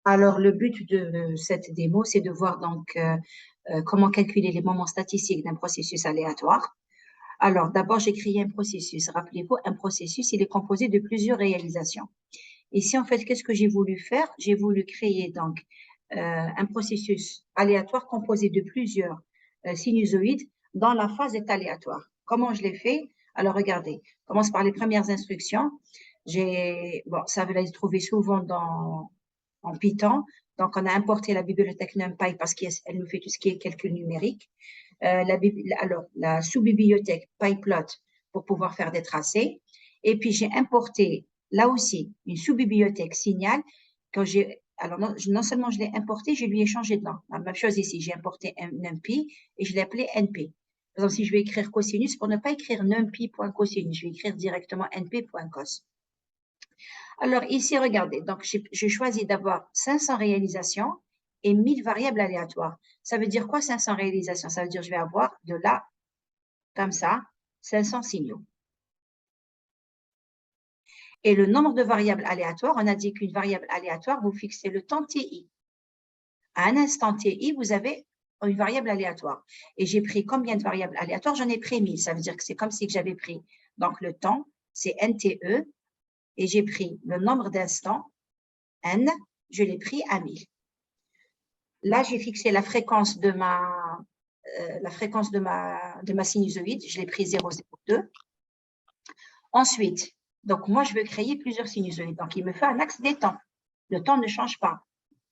Alors, le but de cette démo, c'est de voir donc comment calculer les moments statistiques d'un processus aléatoire. Alors, d'abord, j'ai créé un processus. Rappelez-vous, un processus, il est composé de plusieurs réalisations. Ici, en fait, qu'est-ce que j'ai voulu faire? J'ai voulu créer donc un processus aléatoire composé de plusieurs sinusoïdes dont la phase est aléatoire. Comment je l'ai fait? Alors, regardez, je commence par les premières instructions. Bon, ça, vous l'avez trouvé souvent en Python. Donc, on a importé la bibliothèque NumPy parce qu'elle nous fait tout ce qui est calcul numérique. Alors, la sous-bibliothèque PyPlot pour pouvoir faire des tracés. Et puis, j'ai importé là aussi une sous-bibliothèque Signal. Alors, non seulement je l'ai importé, je lui ai changé de nom. La même chose ici, j'ai importé un NumPy et je l'ai appelé NP. Par exemple, si je vais écrire cosinus, pour ne pas écrire numpy.cosinus, je vais écrire directement np.cos. Alors ici, regardez, donc je choisis d'avoir 500 réalisations et 1000 variables aléatoires. Ça veut dire quoi 500 réalisations? Ça veut dire que je vais avoir de là, comme ça, 500 signaux. Et le nombre de variables aléatoires, on a dit qu'une variable aléatoire, vous fixez le temps TI. À un instant TI, vous avez une variable aléatoire. Et j'ai pris combien de variables aléatoires? J'en ai pris 1000. Ça veut dire que c'est comme si j'avais pris, donc le temps, c'est NTE, et j'ai pris le nombre d'instants, N, je l'ai pris à 1000. Là, j'ai fixé la fréquence de ma sinusoïde. Je l'ai pris 0,02. Ensuite, donc moi, je veux créer plusieurs sinusoïdes. Donc, il me fait un axe des temps. Le temps ne change pas.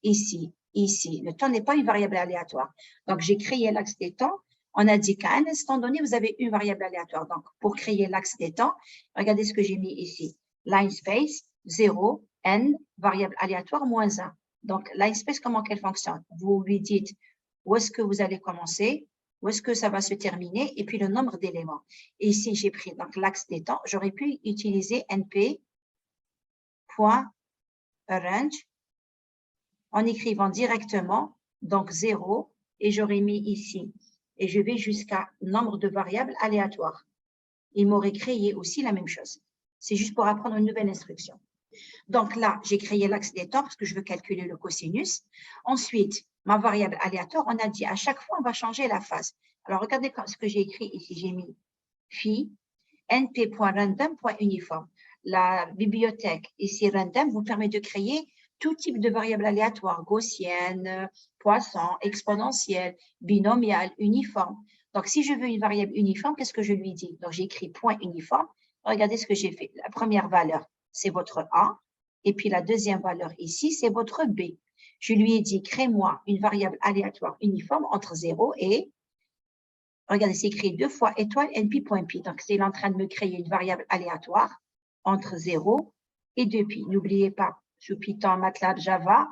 Ici, ici. Le temps n'est pas une variable aléatoire. Donc, j'ai créé l'axe des temps. On a dit qu'à un instant donné, vous avez une variable aléatoire. Donc, pour créer l'axe des temps, regardez ce que j'ai mis ici. Line space, 0, n, variable aléatoire, moins 1. Donc, LineSpace, comment qu'elle fonctionne? Vous lui dites où est-ce que vous allez commencer, où est-ce que ça va se terminer, et puis le nombre d'éléments. Et ici, j'ai pris donc l'axe des temps. J'aurais pu utiliser np.arrange en écrivant directement, donc 0, et j'aurais mis ici. Et je vais jusqu'à nombre de variables aléatoires. Il m'aurait créé aussi la même chose. C'est juste pour apprendre une nouvelle instruction. Donc là, j'ai créé l'axe des temps parce que je veux calculer le cosinus. Ensuite, ma variable aléatoire, on a dit à chaque fois, on va changer la phase. Alors, regardez ce que j'ai écrit ici. J'ai mis phi np.random.uniforme. La bibliothèque ici, random, vous permet de créer tout type de variables aléatoires, gaussienne, Poisson, exponentielle, binomiale, uniforme. Donc, si je veux une variable uniforme, qu'est-ce que je lui dis? Donc, j'ai écrit point uniforme. Regardez ce que j'ai fait. La première valeur, c'est votre A. Et puis, la deuxième valeur ici, c'est votre B. Je lui ai dit, crée-moi une variable aléatoire uniforme entre 0 et, regardez, c'est écrit 2 fois étoile np.pi. Donc, c'est en train de me créer une variable aléatoire entre 0 et 2pi. N'oubliez pas, sous Python, MATLAB, Java,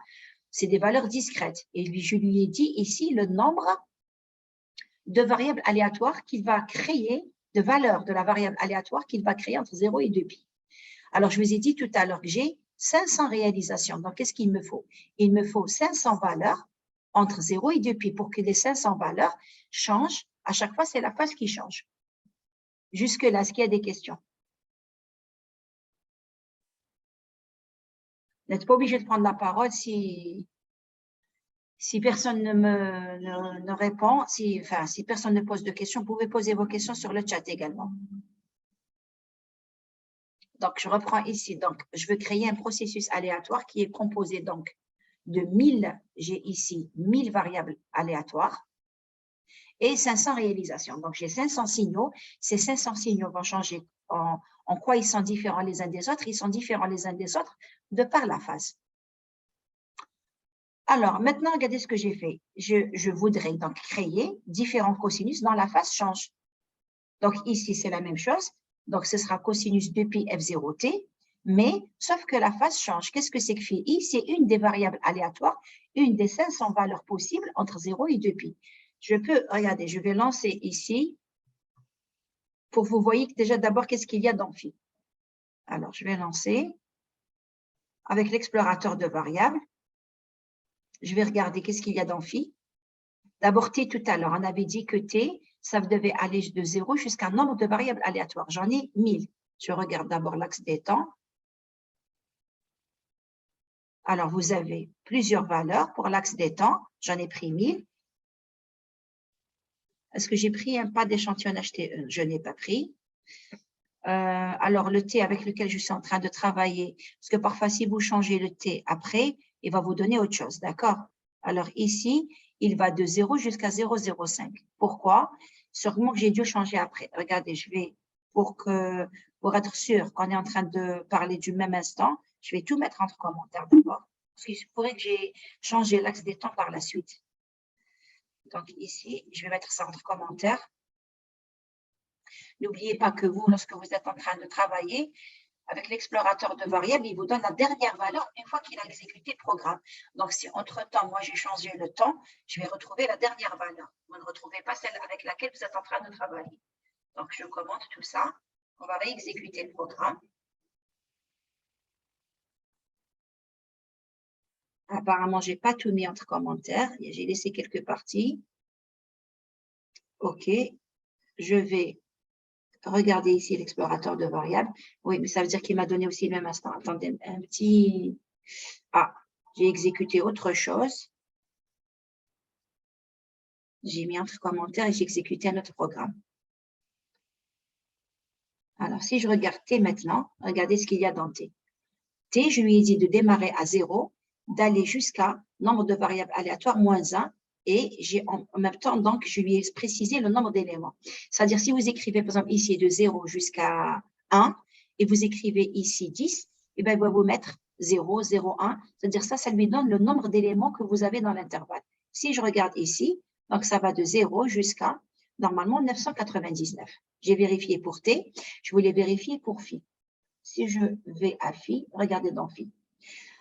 c'est des valeurs discrètes. Et je lui ai dit ici le nombre de variables aléatoires qu'il va créer, de valeurs de la variable aléatoire qu'il va créer entre 0 et 2pi. Alors, je vous ai dit tout à l'heure que j'ai 500 réalisations. Donc, qu'est-ce qu'il me faut? Il me faut 500 valeurs entre 0 et 2pi pour que les 500 valeurs changent. À chaque fois, c'est la phase qui change. Jusque-là, est-ce qu'il y a des questions? Vous n'êtes pas obligé de prendre la parole si personne ne répond, si personne ne pose de questions, vous pouvez poser vos questions sur le chat également. Donc, je reprends ici. Donc, je veux créer un processus aléatoire qui est composé donc de 1000, j'ai ici 1000 variables aléatoires et 500 réalisations. Donc, j'ai 500 signaux. Ces 500 signaux vont changer en quoi ils sont différents les uns des autres. Ils sont différents les uns des autres de par la phase. Alors, maintenant, regardez ce que j'ai fait. Je voudrais donc créer différents cosinus dont la phase change. Donc, ici, c'est la même chose. Donc, ce sera cosinus 2pi f0t, mais sauf que la phase change. Qu'est-ce que c'est que phi i? C'est une des variables aléatoires, une des 500 valeurs possibles entre 0 et 2pi. Je peux, regardez, je vais lancer ici pour que vous voyez déjà d'abord qu'est-ce qu'il y a dans phi. Alors, je vais lancer avec l'explorateur de variables. Je vais regarder qu'est-ce qu'il y a dans phi. D'abord, t tout à l'heure, on avait dit que t, ça devait aller de 0 jusqu'à un nombre de variables aléatoires. J'en ai 1000. Je regarde d'abord l'axe des temps. Alors, vous avez plusieurs valeurs pour l'axe des temps. J'en ai pris 1000. Est-ce que j'ai pris un pas d'échantillonnage T1? Je n'ai pas pris. Alors, le T avec lequel je suis en train de travailler, parce que parfois, si vous changez le T après, il va vous donner autre chose, d'accord? Alors, ici, il va de 0 jusqu'à 0,05. Pourquoi? Sûrement que j'ai dû changer après. Regardez, je vais, pour être sûr qu'on est en train de parler du même instant, je vais tout mettre entre commentaires d'abord. Parce qu'il pourrait que j'ai changé l'axe des temps par la suite. Donc, ici, je vais mettre ça entre commentaires. N'oubliez pas que vous, lorsque vous êtes en train de travailler, avec l'explorateur de variables, il vous donne la dernière valeur une fois qu'il a exécuté le programme. Donc, si entre-temps, moi, j'ai changé le temps, je vais retrouver la dernière valeur. Vous ne retrouvez pas celle avec laquelle vous êtes en train de travailler. Donc, je commente tout ça. On va réexécuter le programme. Apparemment, je n'ai pas tout mis entre commentaires. J'ai laissé quelques parties. OK. Je vais regarder ici l'explorateur de variables. Oui, mais ça veut dire qu'il m'a donné aussi le même instant. Attendez, un petit… Ah, j'ai exécuté autre chose. J'ai mis entre commentaires et j'ai exécuté un autre programme. Alors, si je regarde T maintenant, regardez ce qu'il y a dans T. T, je lui ai dit de démarrer à 0, d'aller jusqu'à nombre de variables aléatoires moins 1, et j'ai en même temps, donc, je lui ai précisé le nombre d'éléments. C'est-à-dire, si vous écrivez, par exemple, ici de 0 jusqu'à 1, et vous écrivez ici 10, eh bien, il va vous mettre 0, 0, 1. C'est-à-dire, ça lui donne le nombre d'éléments que vous avez dans l'intervalle. Si je regarde ici, donc ça va de 0 jusqu'à, normalement, 999. J'ai vérifié pour T, je voulais vérifier pour phi. Si je vais à phi, regardez dans phi.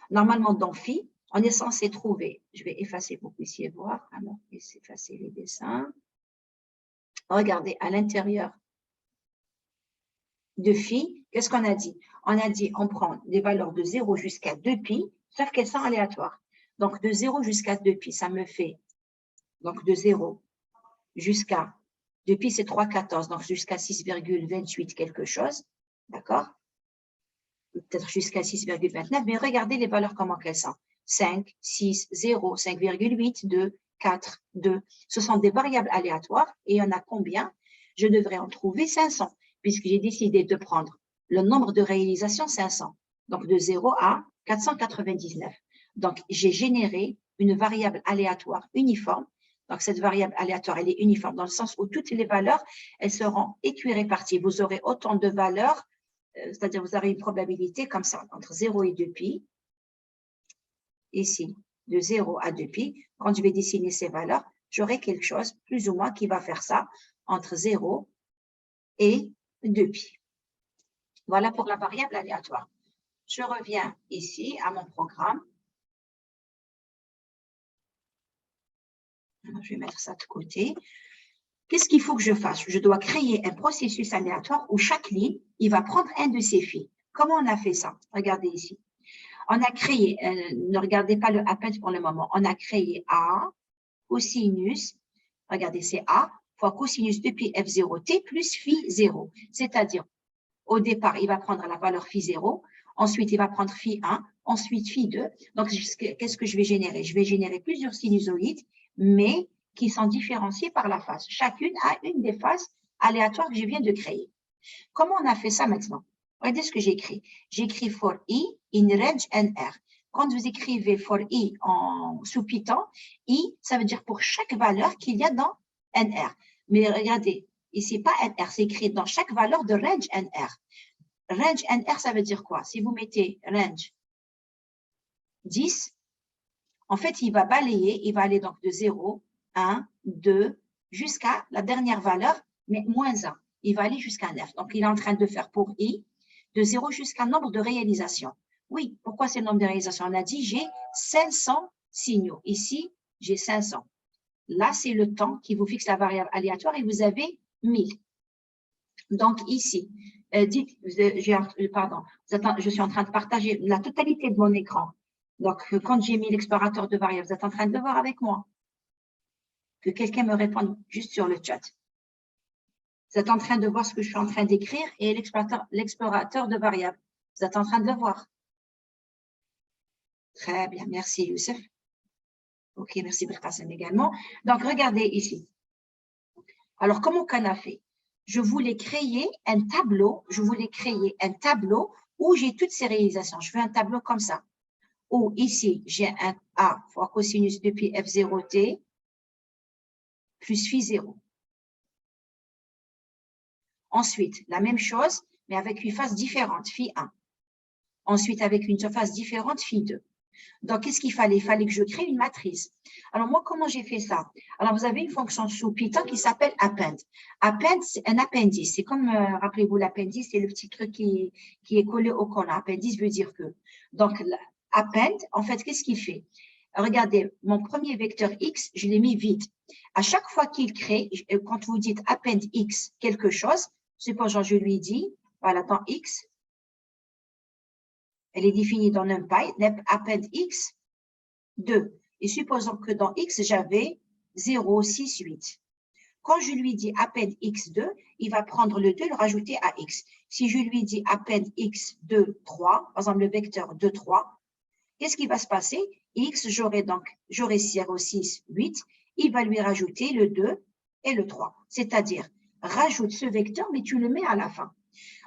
Normalement, dans phi, on est censé trouver, je vais effacer pour que vous puissiez voir, alors, effacer les dessins. Regardez, à l'intérieur de phi, qu'est-ce qu'on a dit? On a dit, on prend des valeurs de 0 jusqu'à 2pi, sauf qu'elles sont aléatoires. Donc, de 0 jusqu'à 2pi, ça me fait, donc de 0 jusqu'à, 2pi c'est 3,14, donc jusqu'à 6,28 quelque chose, d'accord? Peut-être jusqu'à 6,29, mais regardez les valeurs comment qu'elles sont. 5, 6, 0, 5,8, 2, 4, 2. Ce sont des variables aléatoires et il y en a combien? Je devrais en trouver 500, puisque j'ai décidé de prendre le nombre de réalisations 500, donc de 0 à 499. Donc, j'ai généré une variable aléatoire uniforme. Donc, cette variable aléatoire, elle est uniforme dans le sens où toutes les valeurs, elles seront équiréparties. Vous aurez autant de valeurs, c'est-à-dire vous aurez une probabilité comme ça, entre 0 et 2pi, ici, de 0 à 2pi. Quand je vais dessiner ces valeurs, j'aurai quelque chose, plus ou moins, qui va faire ça, entre 0 et 2pi. Voilà pour la variable aléatoire. Je reviens ici à mon programme. Alors, je vais mettre ça de côté. Qu'est-ce qu'il faut que je fasse? Je dois créer un processus aléatoire où chaque ligne, il va prendre un de ses phi. Comment on a fait ça? Regardez ici. On a créé, ne regardez pas le append pour le moment, on a créé A cosinus, regardez, c'est A fois cosinus de pi f0t plus phi 0. C'est-à-dire, au départ, il va prendre la valeur phi 0, ensuite, il va prendre phi 1, ensuite phi 2. Donc, qu'est-ce que je vais générer? Je vais générer plusieurs sinusoïdes, mais qui sont différenciés par la phase. Chacune a une des phases aléatoires que je viens de créer. Comment on a fait ça maintenant? Regardez ce que j'ai écrit. J'ai écrit for i in range nr. Quand vous écrivez for i sous Python, i, ça veut dire pour chaque valeur qu'il y a dans nr. Mais regardez, ici, pas nr, c'est écrit dans chaque valeur de range nr. Range nr, ça veut dire quoi? Si vous mettez range 10, en fait, il va balayer, il va aller donc de 0, 1, 2, jusqu'à la dernière valeur, mais moins 1. Il va aller jusqu'à 9. Donc, il est en train de faire pour i, de 0 jusqu'à nombre de réalisations. Oui, pourquoi c'est le nombre de réalisations? On a dit, j'ai 500 signaux. Ici, j'ai 500. Là, c'est le temps qui vous fixe la variable aléatoire et vous avez 1000. Donc, ici, dites, pardon, je suis en train de partager la totalité de mon écran. Donc, quand j'ai mis l'explorateur de variables, vous êtes en train de le voir avec moi. Que quelqu'un me réponde juste sur le chat. Vous êtes en train de voir ce que je suis en train d'écrire et l'explorateur de variables. Vous êtes en train de le voir. Très bien, merci Youssef. Ok, merci Belkacem également. Donc, regardez ici. Alors, comment qu'on a fait? Je voulais créer un tableau, où j'ai toutes ces réalisations. Je fais un tableau comme ça. Où ici, j'ai un A fois cosinus de pi F0t plus phi 0. Ensuite, la même chose, mais avec une face différente, phi 1. Ensuite, avec une face différente, phi 2. Donc, qu'est-ce qu'il fallait? Il fallait que je crée une matrice. Alors, moi, comment j'ai fait ça? Alors, vous avez une fonction sous Python qui s'appelle append. Append, c'est un appendice. C'est comme, rappelez-vous, l'appendice, c'est le petit truc qui est collé au collant. Appendice veut dire que. Donc, append, en fait, qu'est-ce qu'il fait? Regardez, mon premier vecteur x, je l'ai mis vide. À chaque fois qu'il crée, quand vous dites append x quelque chose, supposons je lui dis, voilà, dans x, elle est définie dans NumPy, append x 2. Et supposons que dans x, j'avais 0, 6, 8. Quand je lui dis append x2, il va prendre le 2 et le rajouter à x. Si je lui dis append x2, 3, par exemple le vecteur 2, 3, qu'est-ce qui va se passer? X, j'aurai 0, 6, 8. Il va lui rajouter le 2 et le 3. C'est-à-dire, rajoute ce vecteur, mais tu le mets à la fin.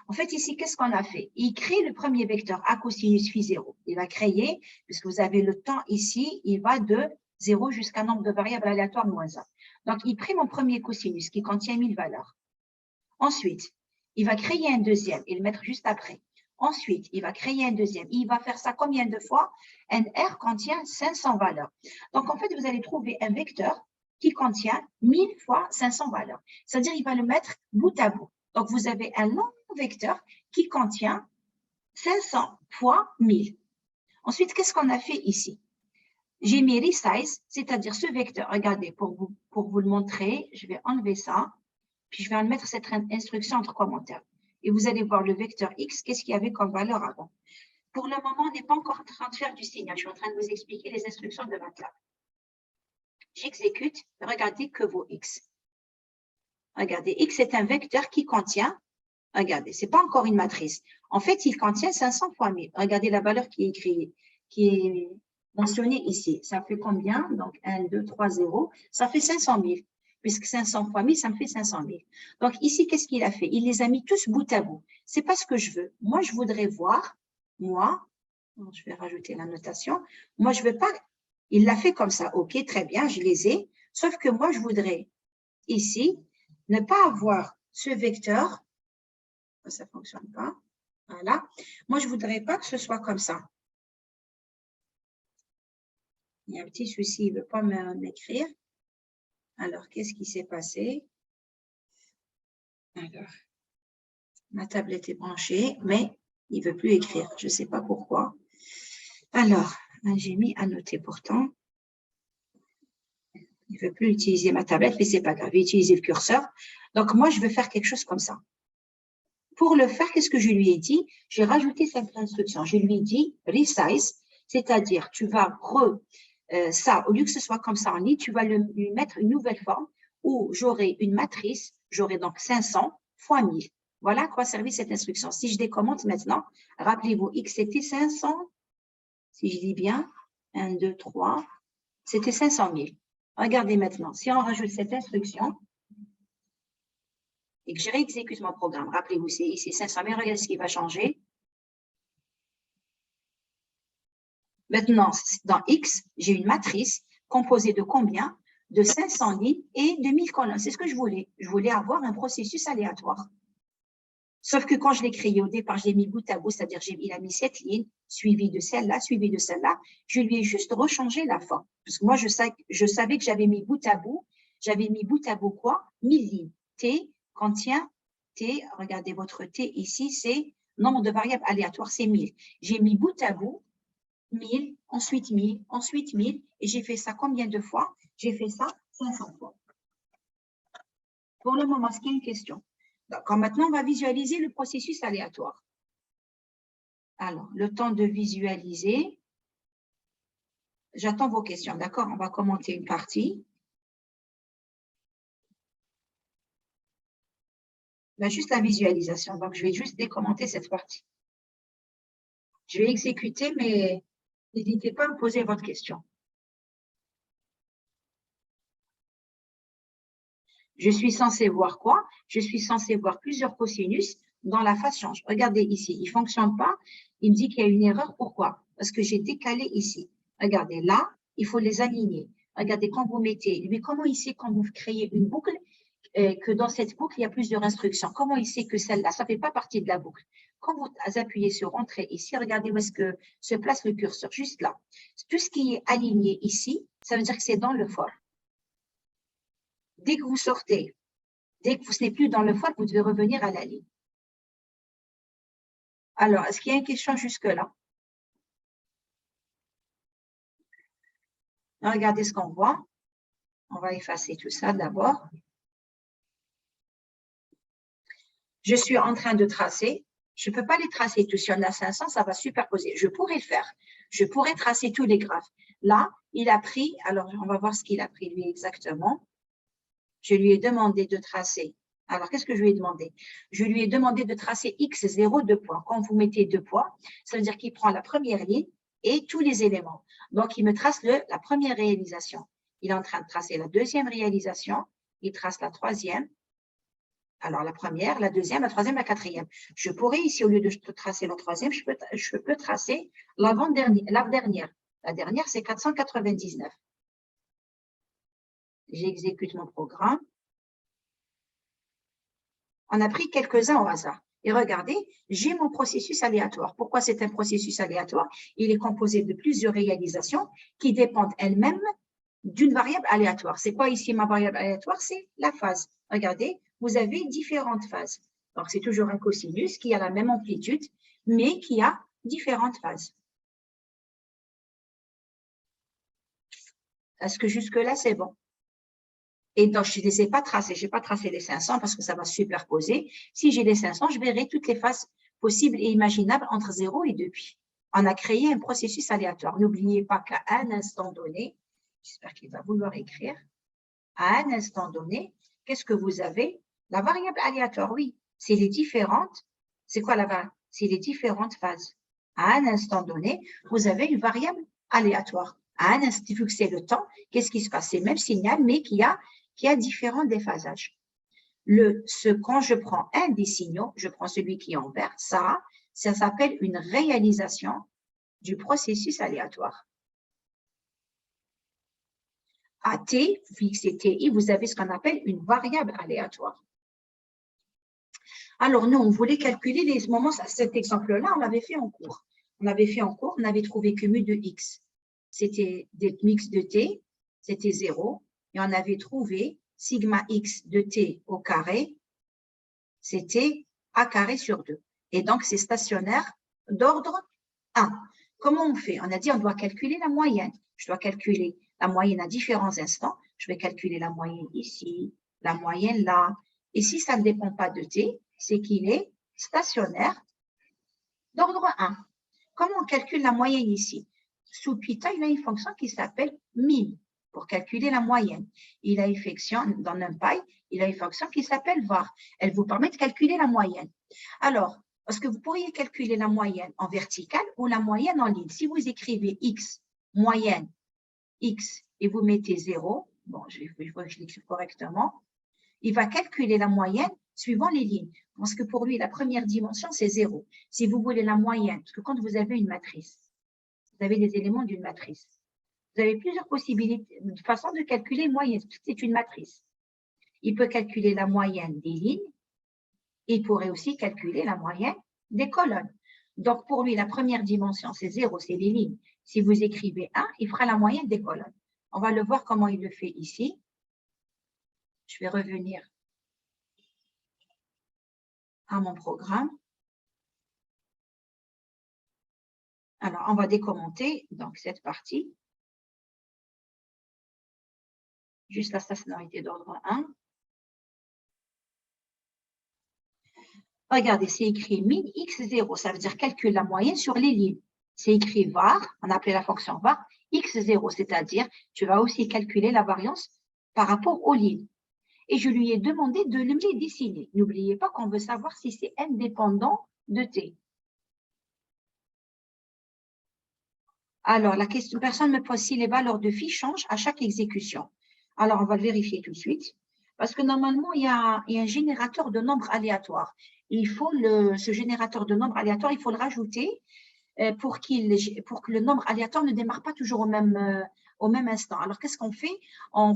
En fait, ici, qu'est-ce qu'on a fait? Il crée le premier vecteur A cosinus phi 0. Il va créer, puisque vous avez le temps ici, il va de 0 jusqu'à un nombre de variables aléatoires moins 1. Donc, il prend mon premier cosinus qui contient 1000 valeurs. Ensuite, il va créer un deuxième et le mettre juste après. Ensuite, il va créer un deuxième. Il va faire ça combien de fois? Un R contient 500 valeurs. Donc, en fait, vous allez trouver un vecteur qui contient 1000 fois 500 valeurs. C'est-à-dire, il va le mettre bout à bout. Donc, vous avez un long vecteur qui contient 500 fois 1000. Ensuite, qu'est-ce qu'on a fait ici? J'ai mis resize, c'est-à-dire ce vecteur. Regardez, pour vous le montrer, je vais enlever ça, puis je vais en mettre cette instruction entre commentaires. Et vous allez voir le vecteur x, qu'est-ce qu'il y avait comme valeur avant. Pour le moment, on n'est pas encore en train de faire du signal. Je suis en train de vous expliquer les instructions de MATLAB. J'exécute, regardez que vaut x. Regardez, x est un vecteur qui contient, regardez, ce n'est pas encore une matrice. En fait, il contient 500 fois 1000. Regardez la valeur qui est écrite, qui est mentionnée ici. Ça fait combien? Donc, 1, 2, 3, 0. Ça fait 500 000. Puisque 500 fois 1000, ça me fait 500 000. Donc, ici, qu'est-ce qu'il a fait? Il les a mis tous bout à bout. Ce n'est pas ce que je veux. Moi, je voudrais voir, je vais rajouter la notation. Moi, je ne veux pas, il l'a fait comme ça. OK, très bien, je les ai. Sauf que moi, je voudrais, ici, ne pas avoir ce vecteur. Ça ne fonctionne pas. Voilà. Moi, je ne voudrais pas que ce soit comme ça. Il y a un petit souci, il ne veut pas m'écrire. Alors, qu'est-ce qui s'est passé? Alors, ma tablette est branchée, mais il ne veut plus écrire. Je ne sais pas pourquoi. Alors, j'ai mis à noter pourtant. Il ne veut plus utiliser ma tablette, mais ce n'est pas grave. Il va utiliser le curseur. Donc, moi, je veux faire quelque chose comme ça. Pour le faire, qu'est-ce que je lui ai dit? J'ai rajouté cette instruction. Je lui ai dit resize, c'est-à-dire tu vas ça, au lieu que ce soit comme ça en ligne, tu vas lui mettre une nouvelle forme où j'aurai une matrice, j'aurai donc 500 fois 1000. Voilà à quoi servit cette instruction. Si je décommente maintenant, rappelez-vous, x c'était 500, si je dis bien, 1, 2, 3, c'était 500 000. Regardez maintenant, si on rajoute cette instruction et que je réexécute mon programme, rappelez-vous, c'est ici 500 000, regardez ce qui va changer. Maintenant, dans X, j'ai une matrice composée de combien? De 500 lignes et de 1000 colonnes. C'est ce que je voulais. Je voulais avoir un processus aléatoire. Sauf que quand je l'ai créé au départ, je l'ai mis bout à bout, c'est-à-dire il a mis 7 lignes, suivies de celle-là, suivies de celle-là. Je lui ai juste rechangé la forme. Parce que moi, je savais que j'avais mis bout à bout. J'avais mis bout à bout quoi? 1000 lignes. T contient T, regardez votre T ici, c'est nombre de variables aléatoires, c'est 1000. J'ai mis bout à bout 1000, ensuite 1000, ensuite 1000. Et j'ai fait ça combien de fois? J'ai fait ça 500 fois. Pour le moment, est-ce qu'il y a une question? D'accord, maintenant, on va visualiser le processus aléatoire. Alors, le temps de visualiser. J'attends vos questions, d'accord? On va commenter une partie. Là, juste la visualisation. Donc, je vais juste décommenter cette partie. Je vais exécuter, mais N'hésitez pas à me poser votre question. Je suis censé voir quoi? Je suis censé voir plusieurs cosinus dans la phase change. Regardez ici, il ne fonctionne pas. Il me dit qu'il y a une erreur. Pourquoi? Parce que j'ai décalé ici. Regardez, là, il faut les aligner. Regardez, quand vous mettez, mais comment il sait quand vous créez une boucle, que dans cette boucle, il y a plusieurs instructions? Comment il sait que celle-là, ça ne fait pas partie de la boucle? Quand vous appuyez sur Entrée ici, regardez où est-ce que se place le curseur, juste là. Tout ce qui est aligné ici, ça veut dire que c'est dans le for. Dès que vous sortez, dès que ce n'est plus dans le for, vous devez revenir à la ligne. Alors, est-ce qu'il y a une question jusque-là? Regardez ce qu'on voit. On va effacer tout ça d'abord. Je suis en train de tracer. Je ne peux pas les tracer tous. Si on a 500, ça va superposer. Je pourrais le faire. Je pourrais tracer tous les graphes. Là, il a pris, alors on va voir ce qu'il a pris lui exactement. Je lui ai demandé de tracer. Alors, qu'est-ce que je lui ai demandé? Je lui ai demandé de tracer x0 2 points. Quand vous mettez 2 points, ça veut dire qu'il prend la première ligne et tous les éléments. Donc, il me trace la première réalisation. Il est en train de tracer la deuxième réalisation. Il trace la troisième. Alors, la première, la deuxième, la troisième, la quatrième. Je pourrais ici, au lieu de tracer la troisième, je peux tracer l'avant-dernière. La dernière, c'est 499. J'exécute mon programme. On a pris quelques-uns au hasard. Et regardez, j'ai mon processus aléatoire. Pourquoi c'est un processus aléatoire? Il est composé de plusieurs réalisations qui dépendent elles-mêmes d'une variable aléatoire. C'est quoi ici ma variable aléatoire? C'est la phase. Regardez, vous avez différentes phases. Donc, c'est toujours un cosinus qui a la même amplitude, mais qui a différentes phases. Est-ce que jusque-là, c'est bon? Et donc, je ne les ai pas tracés. Je n'ai pas tracé les 500 parce que ça va superposer. Si j'ai les 500, je verrai toutes les phases possibles et imaginables entre 0 et 2 pi. On a créé un processus aléatoire. N'oubliez pas qu'à un instant donné, j'espère qu'il va vouloir écrire, à un instant donné, qu'est-ce que vous avez? La variable aléatoire, oui, c'est les différentes. C'est quoi la variable? C'est les différentes phases. À un instant donné, vous avez une variable aléatoire. À un instant, vu que c'est le temps, qu'est-ce qui se passe? C'est le même signal, mais qui a différents déphasages. Quand je prends un des signaux, je prends celui qui est en vert, ça s'appelle une réalisation du processus aléatoire. À t, vous fixez ti, vous avez ce qu'on appelle une variable aléatoire. Alors, nous, on voulait calculer les moments, cet exemple-là, on l'avait fait en cours. On avait trouvé que mu de x, c'était des mix de t, c'était 0, et on avait trouvé sigma x de t au carré, c'était a carré sur 2. Et donc, c'est stationnaire d'ordre 1. Comment on fait? On a dit on doit calculer la moyenne. Je dois calculer la moyenne à différents instants. Je vais calculer la moyenne ici, la moyenne là. Et si ça ne dépend pas de t, c'est qu'il est stationnaire d'ordre 1. Comment on calcule la moyenne ici? Sous Python, il a une fonction qui s'appelle min pour calculer la moyenne. Il a une fonction dans NumPy, il a une fonction qui s'appelle var. Elle vous permet de calculer la moyenne. Alors, est-ce que vous pourriez calculer la moyenne en verticale ou la moyenne en ligne? Si vous écrivez x, moyenne, x, et vous mettez 0, bon, il faut que je l'écrive correctement, il va calculer la moyenne suivant les lignes. Parce que pour lui, la première dimension, c'est 0. Si vous voulez la moyenne, parce que quand vous avez une matrice, vous avez des éléments d'une matrice. Vous avez plusieurs possibilités, de façon de calculer une moyenne. C'est une matrice. Il peut calculer la moyenne des lignes. Il pourrait aussi calculer la moyenne des colonnes. Donc, pour lui, la première dimension, c'est 0, c'est les lignes. Si vous écrivez 1, il fera la moyenne des colonnes. On va le voir comment il le fait ici. Je vais revenir à mon programme. Alors, on va décommenter donc cette partie. Juste la stationnarité d'ordre 1. Regardez, c'est écrit min x0, ça veut dire calcule la moyenne sur les lignes. C'est écrit var, on a appelé la fonction var, x0, c'est-à-dire tu vas aussi calculer la variance par rapport aux lignes. Et je lui ai demandé de me les dessiner. N'oubliez pas qu'on veut savoir si c'est indépendant de t. Alors, la question, personne me pose si les valeurs de phi changent à chaque exécution. Alors, on va le vérifier tout de suite. Parce que normalement, il y a un générateur de nombres aléatoires. Il faut ce générateur de nombres aléatoires, il faut le rajouter pour que le nombre aléatoire ne démarre pas toujours au même instant. Alors, qu'est-ce qu'on fait? On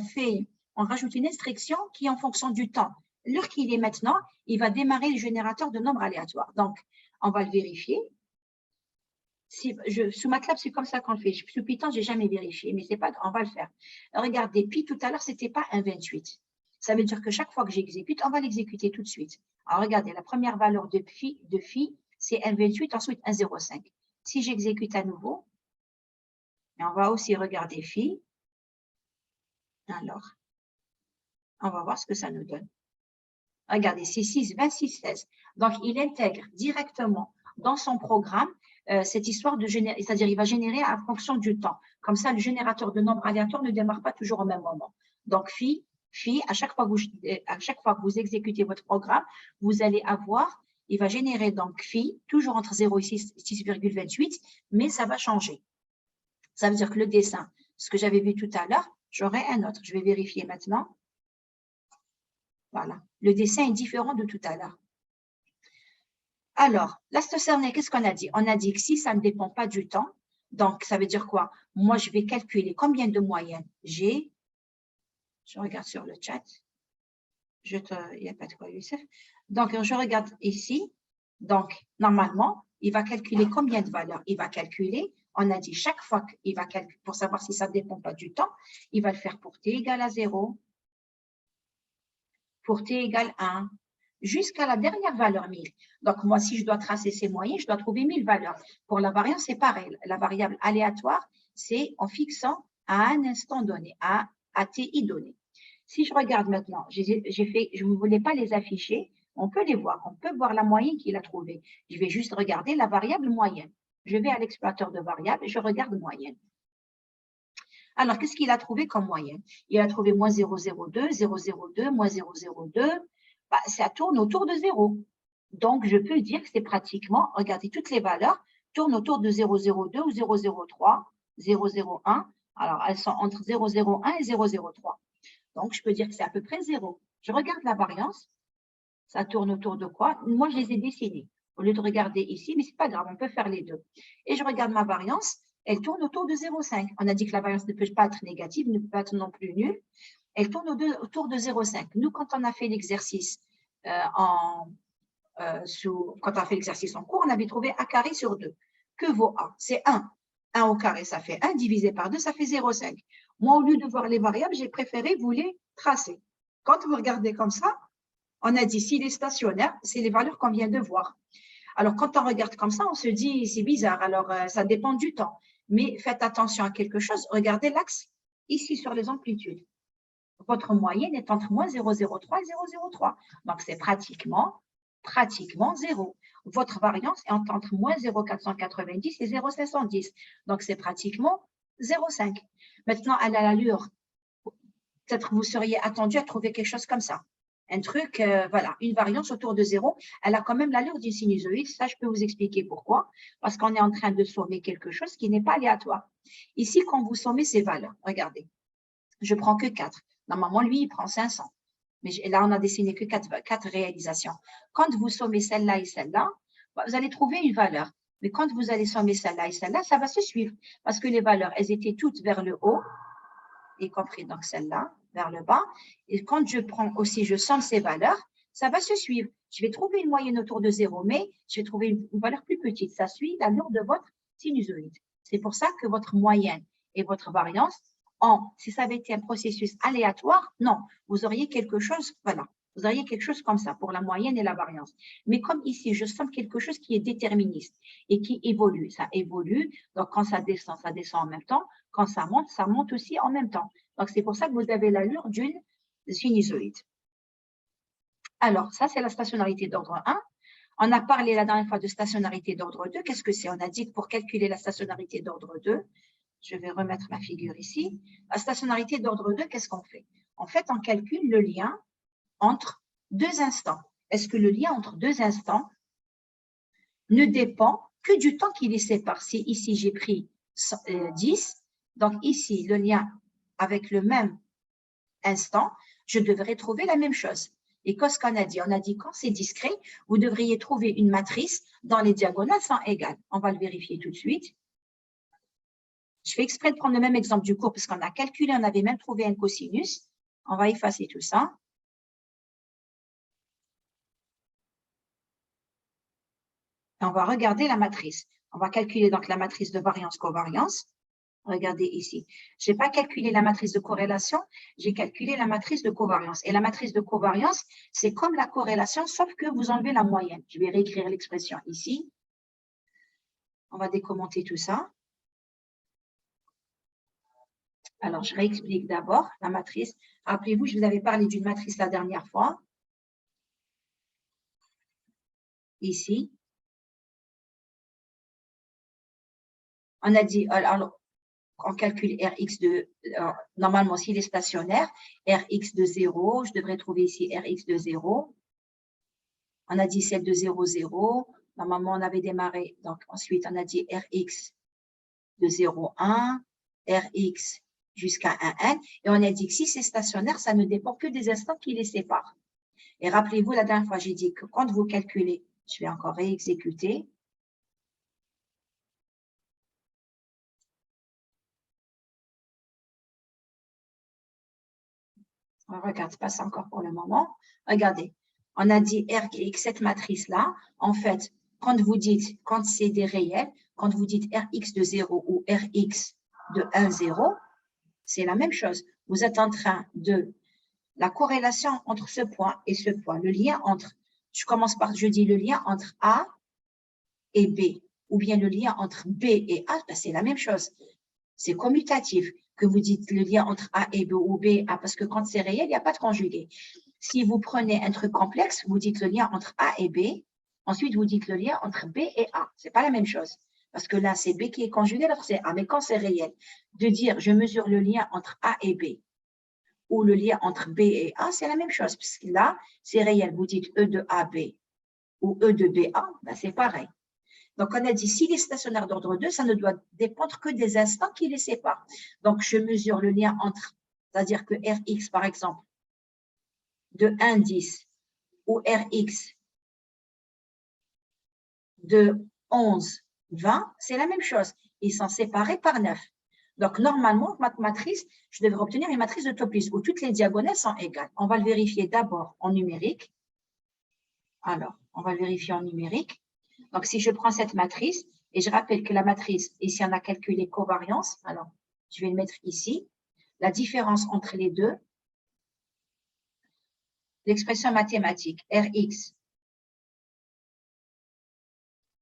rajoute une instruction qui est en fonction du temps. L'heure qu'il est maintenant, il va démarrer le générateur de nombres aléatoires. Donc, on va le vérifier. Sous MATLAB, c'est comme ça qu'on le fait. Sous Python, je n'ai jamais vérifié, mais c'est pas grave, on va le faire. Regardez, pi tout à l'heure, ce n'était pas un 28. Ça veut dire que chaque fois que j'exécute, on va l'exécuter tout de suite. Alors, regardez, la première valeur de phi c'est un 28, ensuite un 0,5. Si j'exécute à nouveau, et on va aussi regarder phi. Alors, on va voir ce que ça nous donne. Regardez, c'est 6, 26, 16. Donc, il intègre directement dans son programme cette histoire de générer, c'est-à-dire il va générer en fonction du temps. Comme ça, le générateur de nombres aléatoires ne démarre pas toujours au même moment. Donc, phi, à chaque fois que vous exécutez votre programme, vous allez avoir, il va générer donc phi, toujours entre 0 et 6,28, mais ça va changer. Ça veut dire que le dessin, ce que j'avais vu tout à l'heure, j'aurai un autre. Je vais vérifier maintenant. Voilà. Le dessin est différent de tout à l'heure. Alors, la stationnaire, qu'est-ce qu'on a dit? On a dit que si ça ne dépend pas du temps, donc ça veut dire quoi? Moi, je vais calculer combien de moyennes j'ai. Je regarde sur le chat. Il n'y a pas de quoi, Youssef. Donc, je regarde ici. Donc, normalement, il va calculer combien de valeurs? Il va calculer, on a dit chaque fois qu'il va calculer, pour savoir si ça ne dépend pas du temps, il va le faire pour t égale à 0, pour t égale 1, jusqu'à la dernière valeur 1000. Donc, moi, si je dois tracer ces moyennes, je dois trouver 1000 valeurs. Pour la variance, c'est pareil. La variable aléatoire, c'est en fixant à un instant donné, à ti donné. Si je regarde maintenant, je ne voulais pas les afficher, on peut les voir. On peut voir la moyenne qu'il a trouvée. Je vais juste regarder la variable moyenne. Je vais à l'explorateur de variables et je regarde moyenne. Alors, qu'est-ce qu'il a trouvé comme moyenne? Il a trouvé moins 0,02, 0,02, moins 0,02. Bah, ça tourne autour de 0. Donc, je peux dire que c'est pratiquement, regardez, toutes les valeurs tournent autour de 0,02 ou 0,03, 0,01. Alors, elles sont entre 0,01 et 0,03. Donc, je peux dire que c'est à peu près 0. Je regarde la variance. Ça tourne autour de quoi? Moi, je les ai dessinés. Au lieu de regarder ici, mais ce n'est pas grave, on peut faire les deux. Et je regarde ma variance. Elle tourne autour de 0,5. On a dit que la variance ne peut pas être négative, ne peut pas être non plus nulle. Elle tourne autour de 0,5. Nous, quand on a fait l'exercice quand on a fait l'exercice en cours, on avait trouvé A carré sur 2. Que vaut A? C'est 1. 1 au carré, ça fait 1, divisé par 2, ça fait 0,5. Moi, au lieu de voir les variables, j'ai préféré vous les tracer. Quand vous regardez comme ça, on a dit s'il est stationnaire, c'est les valeurs qu'on vient de voir. Alors, quand on regarde comme ça, on se dit c'est bizarre. Alors, ça dépend du temps. Mais faites attention à quelque chose. Regardez l'axe ici sur les amplitudes. Votre moyenne est entre moins 0,03 et 0,03. Donc, c'est pratiquement 0. Votre variance est entre moins 0,490 et 0,510. Donc, c'est pratiquement 0,5. Maintenant, à l'allure, peut-être vous seriez attendu à trouver quelque chose comme ça. Un truc, voilà, une variance autour de 0, elle a quand même l'allure d'une sinusoïde. Ça, je peux vous expliquer pourquoi. Parce qu'on est en train de sommer quelque chose qui n'est pas aléatoire. Ici, quand vous sommez ces valeurs, regardez, je prends que 4. Normalement, lui, il prend 500. Mais là, on n'a dessiné que 4 réalisations. Quand vous sommez celle-là et celle-là, vous allez trouver une valeur. Mais quand vous allez sommer celle-là et celle-là, ça va se suivre. Parce que les valeurs, elles étaient toutes vers le haut, y compris donc celle-là, vers le bas. Et quand je prends aussi, je somme ces valeurs, ça va se suivre. Je vais trouver une moyenne autour de 0, mais je vais trouver une valeur plus petite. Ça suit l'allure de votre sinusoïde. C'est pour ça que votre moyenne et votre variance, si ça avait été un processus aléatoire, non, vous auriez quelque chose, voilà, vous auriez quelque chose comme ça pour la moyenne et la variance. Mais comme ici, je somme quelque chose qui est déterministe et qui évolue. Ça évolue, donc quand ça descend en même temps. Quand ça monte aussi en même temps. Donc, c'est pour ça que vous avez l'allure d'une sinusoïde. Alors, ça, c'est la stationnarité d'ordre 1. On a parlé la dernière fois de stationnarité d'ordre 2. Qu'est-ce que c'est? On a dit que pour calculer la stationnarité d'ordre 2, je vais remettre ma figure ici. La stationnarité d'ordre 2, qu'est-ce qu'on fait? En fait, on calcule le lien entre deux instants. Est-ce que le lien entre deux instants ne dépend que du temps qui les sépare? Si ici, j'ai pris 10. Donc ici, le lien avec le même instant, je devrais trouver la même chose. Et qu'est-ce qu'on a dit? On a dit quand c'est discret, vous devriez trouver une matrice dont les diagonales sont égales. On va le vérifier tout de suite. Je fais exprès de prendre le même exemple du cours parce qu'on a calculé, on avait même trouvé un cosinus. On va effacer tout ça. Et on va regarder la matrice. On va calculer donc la matrice de variance-covariance. Regardez ici. Je n'ai pas calculé la matrice de corrélation, j'ai calculé la matrice de covariance. Et la matrice de covariance, c'est comme la corrélation, sauf que vous enlevez la moyenne. Je vais réécrire l'expression ici. On va décommenter tout ça. Alors, je réexplique d'abord la matrice. Rappelez-vous, je vous avais parlé d'une matrice la dernière fois. Ici. On a dit, alors, on calcule Rx de, normalement, s'il est stationnaire, Rx de 0, je devrais trouver ici Rx de 0. On a dit celle de 0, 0. Normalement, on avait démarré, donc ensuite, on a dit Rx de 0, 1, Rx jusqu'à 1, n. Et on a dit que si c'est stationnaire, ça ne dépend que des instants qui les séparent. Et rappelez-vous, la dernière fois, j'ai dit que quand vous calculez, je vais encore réexécuter. Regarde, passe encore pour le moment. Regardez, on a dit Rx, cette matrice-là, en fait, quand vous dites, quand c'est des réels, quand vous dites Rx de 0 ou Rx de 1, 0, c'est la même chose. Vous êtes en train de la corrélation entre ce point et ce point, le lien entre, je dis le lien entre A et B, ou bien le lien entre B et A, ben c'est la même chose. C'est commutatif. Que vous dites le lien entre A et B ou B, A, parce que quand c'est réel, il n'y a pas de conjugué. Si vous prenez un truc complexe, vous dites le lien entre A et B, ensuite vous dites le lien entre B et A. Ce n'est pas la même chose. Parce que là, c'est B qui est conjugué, l'autre c'est A. Mais quand c'est réel, de dire je mesure le lien entre A et B, ou le lien entre B et A, c'est la même chose. Puisque là, c'est réel. Vous dites E de AB ou E de BA, ben c'est pareil. Donc, on a dit, s'il est stationnaire d'ordre 2, ça ne doit dépendre que des instants qui les séparent. Donc, je mesure le lien entre, c'est-à-dire que Rx, par exemple, de 1, 10, ou Rx de 11, 20, c'est la même chose. Ils sont séparés par 9. Donc, normalement, ma matrice, je devrais obtenir une matrice de Topliss où toutes les diagonales sont égales. On va le vérifier d'abord en numérique. Alors, on va le vérifier en numérique. Donc, si je prends cette matrice, et je rappelle que la matrice, ici, on a calculé covariance. Alors, je vais le mettre ici. La différence entre les deux, l'expression mathématique, Rx.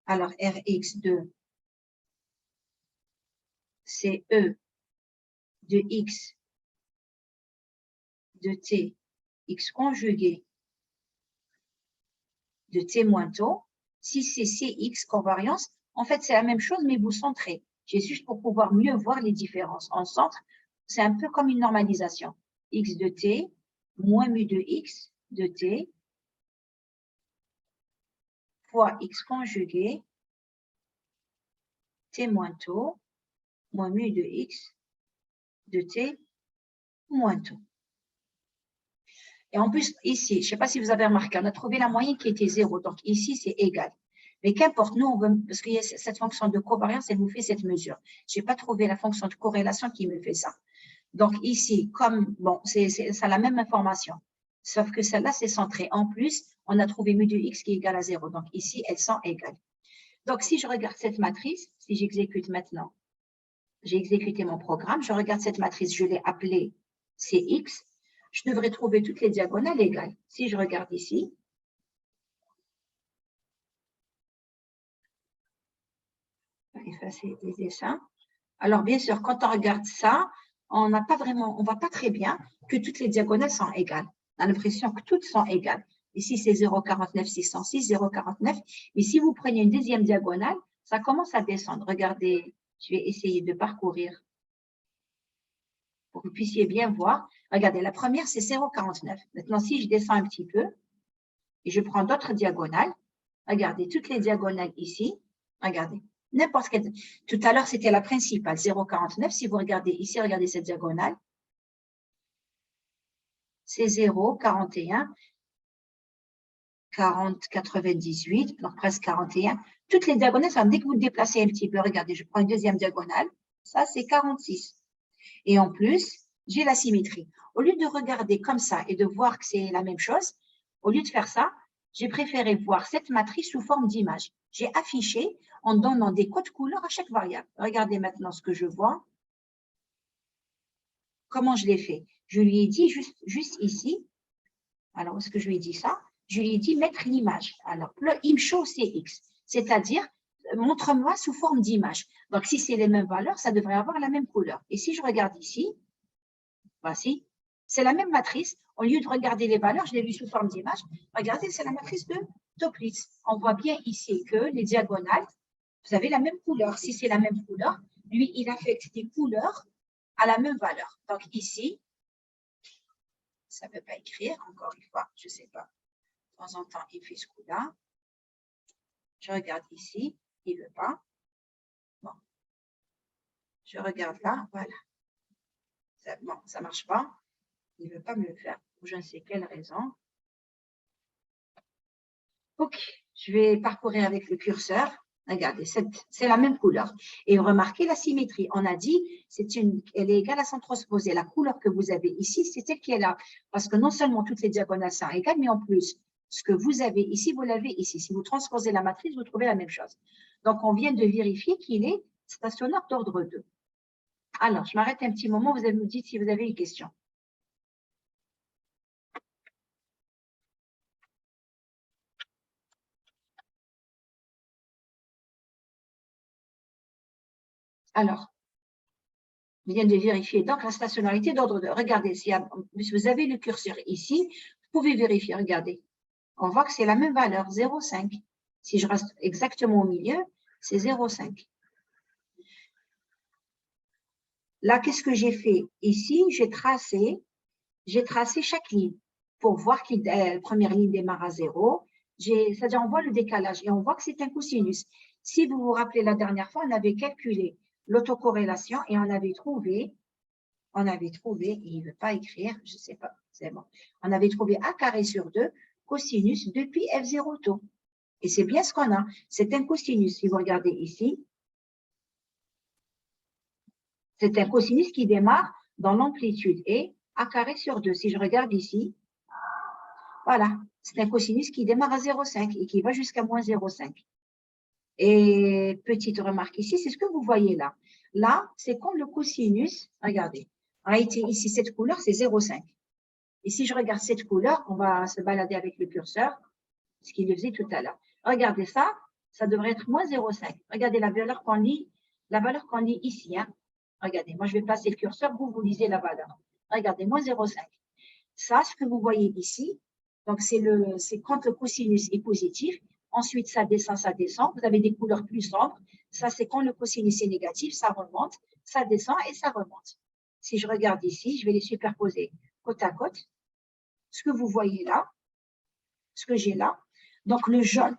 Alors, Rx2, c'est E de X de T, X conjugué de T moins taux. Si c'est Cx covariance, en fait, c'est la même chose, mais vous centrez. C'est juste pour pouvoir mieux voir les différences. En centre, c'est un peu comme une normalisation. X de T moins mu de X de T fois X conjugué T moins taux moins mu de X de T moins taux. Et en plus, ici, je ne sais pas si vous avez remarqué, on a trouvé la moyenne qui était 0. Donc, ici, c'est égal. Mais qu'importe, nous, on veut, parce qu'il y a cette fonction de covariance, elle nous fait cette mesure. Je n'ai pas trouvé la fonction de corrélation qui me fait ça. Donc, ici, comme, bon, ça a la même information. Sauf que celle-là, c'est centré. En plus, on a trouvé mu de x qui est égal à 0. Donc, ici, elles sont égales. Donc, si je regarde cette matrice, si j'exécute maintenant, j'ai exécuté mon programme, je regarde cette matrice, je l'ai appelée Cx, je devrais trouver toutes les diagonales égales. Si je regarde ici, je vais effacer les dessins. Alors, bien sûr, quand on regarde ça, on n'a pas vraiment, on ne voit pas très bien que toutes les diagonales sont égales. On a l'impression que toutes sont égales. Ici, c'est 0,49, 606, 0,49. Mais si vous prenez une deuxième diagonale, ça commence à descendre. Regardez, je vais essayer de parcourir pour que vous puissiez bien voir. Regardez, la première, c'est 0,49. Maintenant, si je descends un petit peu et je prends d'autres diagonales, regardez, toutes les diagonales ici, regardez, N'importe quelle. Tout à l'heure, c'était la principale, 0,49. Si vous regardez ici, regardez cette diagonale. C'est 0, 41, 40, 98, donc presque 41. Toutes les diagonales, dès que vous déplacez un petit peu, regardez, je prends une deuxième diagonale. Ça, c'est 46. Et en plus, j'ai la symétrie. Au lieu de regarder comme ça et de voir que c'est la même chose, au lieu de faire ça, j'ai préféré voir cette matrice sous forme d'image. J'ai affiché en donnant des codes couleurs à chaque variable. Regardez maintenant ce que je vois. Comment je l'ai fait? Je lui ai dit juste ici. Alors, est-ce que je lui ai dit ça? Je lui ai dit mettre l'image. Alors, le ImShow CX, c'est-à-dire montre-moi sous forme d'image. Donc, si c'est les mêmes valeurs, ça devrait avoir la même couleur. Et si je regarde ici, voici, c'est la même matrice. Au lieu de regarder les valeurs, je l'ai vu sous forme d'image. Regardez, c'est la matrice de Toeplitz. On voit bien ici que les diagonales, vous avez la même couleur. Si c'est la même couleur, lui, il affecte des couleurs à la même valeur. Donc ici, ça ne veut pas écrire, encore une fois, je ne sais pas. De temps en temps, il fait ce coup-là. Je regarde ici, il ne veut pas. Bon. Je regarde là, voilà. Bon, ça ne marche pas. Il ne veut pas me le faire, pour je ne sais quelle raison. Ok, je vais parcourir avec le curseur. Regardez, c'est la même couleur. Et remarquez la symétrie. On a dit, elle est égale à son transposé. La couleur que vous avez ici, c'est celle qui est là. Parce que non seulement toutes les diagonales sont égales, mais en plus, ce que vous avez ici, vous l'avez ici. Si vous transposez la matrice, vous trouvez la même chose. Donc, on vient de vérifier qu'il est stationnaire d'ordre 2. Alors, je m'arrête un petit moment. Vous allez me dire si vous avez une question. Alors, je viens de vérifier. Donc, la stationnarité d'ordre 2. Regardez, si vous avez le curseur ici, vous pouvez vérifier. Regardez. On voit que c'est la même valeur, 0,5. Si je reste exactement au milieu, c'est 0,5. Là, qu'est-ce que j'ai fait? Ici, j'ai tracé chaque ligne pour voir que la première ligne démarre à 0. C'est-à-dire, on voit le décalage et on voit que c'est un cosinus. Si vous vous rappelez, la dernière fois, on avait calculé l'autocorrélation et on avait trouvé, il ne veut pas écrire, je ne sais pas, c'est bon. On avait trouvé A carré sur 2 cosinus depuis F0 taux. Et c'est bien ce qu'on a. C'est un cosinus. Si vous regardez ici, c'est un cosinus qui démarre dans l'amplitude et A carré sur 2. Si je regarde ici, voilà, c'est un cosinus qui démarre à 0,5 et qui va jusqu'à moins 0,5. Et petite remarque ici, c'est ce que vous voyez là. Là, c'est quand le cosinus, regardez, a été ici, cette couleur, c'est 0,5. Et si je regarde cette couleur, on va se balader avec le curseur, ce qu'il faisait tout à l'heure. Regardez ça, ça devrait être moins 0,5. Regardez la valeur qu'on lit ici. Hein. Regardez, moi je vais passer le curseur, vous lisez la valeur. Regardez, moins 0,5. Ça, ce que vous voyez ici, donc c'est quand le cosinus est positif. Ensuite, ça descend. Vous avez des couleurs plus sombres. Ça, c'est quand le cosinus est négatif, ça remonte, ça descend et ça remonte. Si je regarde ici, je vais les superposer côte à côte. Ce que vous voyez là, ce que j'ai là, donc le jaune,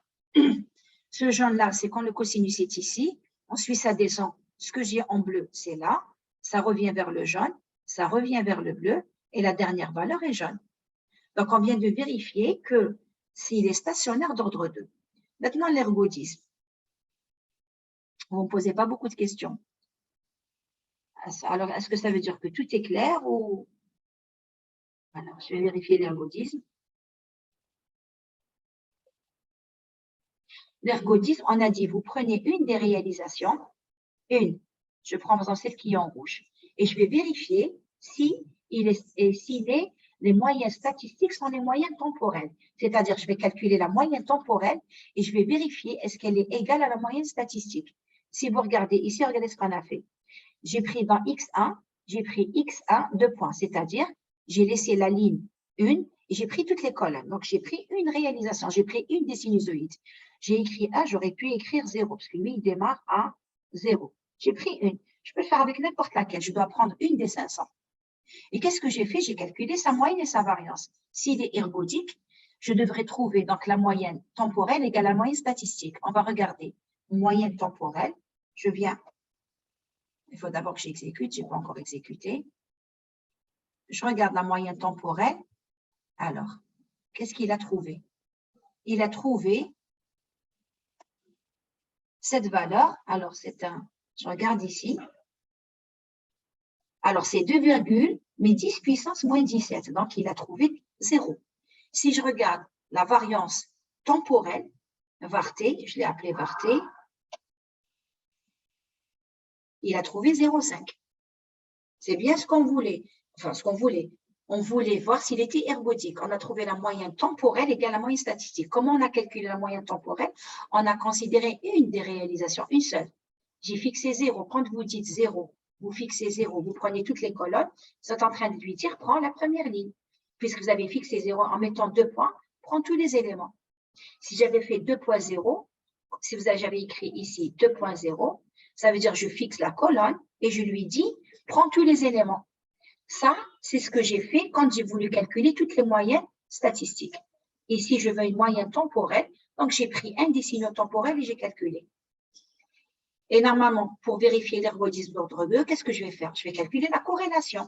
ce jaune-là, c'est quand le cosinus est ici. Ensuite, ça descend. Ce que j'ai en bleu, c'est là. Ça revient vers le jaune, ça revient vers le bleu, et la dernière valeur est jaune. Donc, on vient de vérifier que s'il est stationnaire d'ordre 2. Maintenant, l'ergodisme. Vous ne me posez pas beaucoup de questions. Alors, est-ce que ça veut dire que tout est clair ou… Alors, je vais vérifier l'ergodisme. L'ergodisme, on a dit, vous prenez une des réalisations, je prends par exemple celle qui est en rouge, et je vais vérifier si les moyennes statistiques sont les moyennes temporelles. C'est-à-dire, je vais calculer la moyenne temporelle et je vais vérifier est-ce qu'elle est égale à la moyenne statistique. Si vous regardez ici, regardez ce qu'on a fait. J'ai pris dans X1, j'ai pris X1, 2 points, c'est-à-dire, j'ai laissé la ligne 1 et j'ai pris toutes les colonnes. Donc, j'ai pris une réalisation, j'ai pris une des sinusoïdes. J'ai écrit 1, j'aurais pu écrire 0, parce que lui, il démarre à 0. J'ai pris une. Je peux le faire avec n'importe laquelle. Je dois prendre une des 500. Et qu'est-ce que j'ai fait? J'ai calculé sa moyenne et sa variance. S'il est ergodique, je devrais trouver donc la moyenne temporelle égale à la moyenne statistique. On va regarder. moyenne temporelle. Je viens, il faut d'abord que j'exécute, je n'ai pas encore exécuté. Je regarde la moyenne temporelle. Alors, qu'est-ce qu'il a trouvé? Il a trouvé cette valeur. Alors, je regarde ici. Alors, c'est 2, mais 10 puissance moins 17. Donc, il a trouvé 0. Si je regarde la variance temporelle, VART, je l'ai appelé VART, il a trouvé 0,5. C'est bien ce qu'on voulait. Enfin, ce qu'on voulait. On voulait voir s'il était ergodique. On a trouvé la moyenne temporelle égale la moyenne statistique. Comment on a calculé la moyenne temporelle? On a considéré une des réalisations, une seule. J'ai fixé 0. Quand vous dites 0, vous fixez 0, vous prenez toutes les colonnes, vous êtes en train de lui dire, prends la première ligne. Puisque vous avez fixé 0 en mettant 2 points, prends tous les éléments. Si j'avais fait 2.0, si j'avais écrit ici 2.0, ça veut dire je fixe la colonne et je lui dis, prends tous les éléments. Ça, c'est ce que j'ai fait quand j'ai voulu calculer toutes les moyennes statistiques. Ici, je veux une moyenne temporelle, donc j'ai pris un des signaux temporels et j'ai calculé. Et normalement, pour vérifier l'ergodisme d'ordre 2, qu'est-ce que je vais faire? Je vais calculer la corrélation.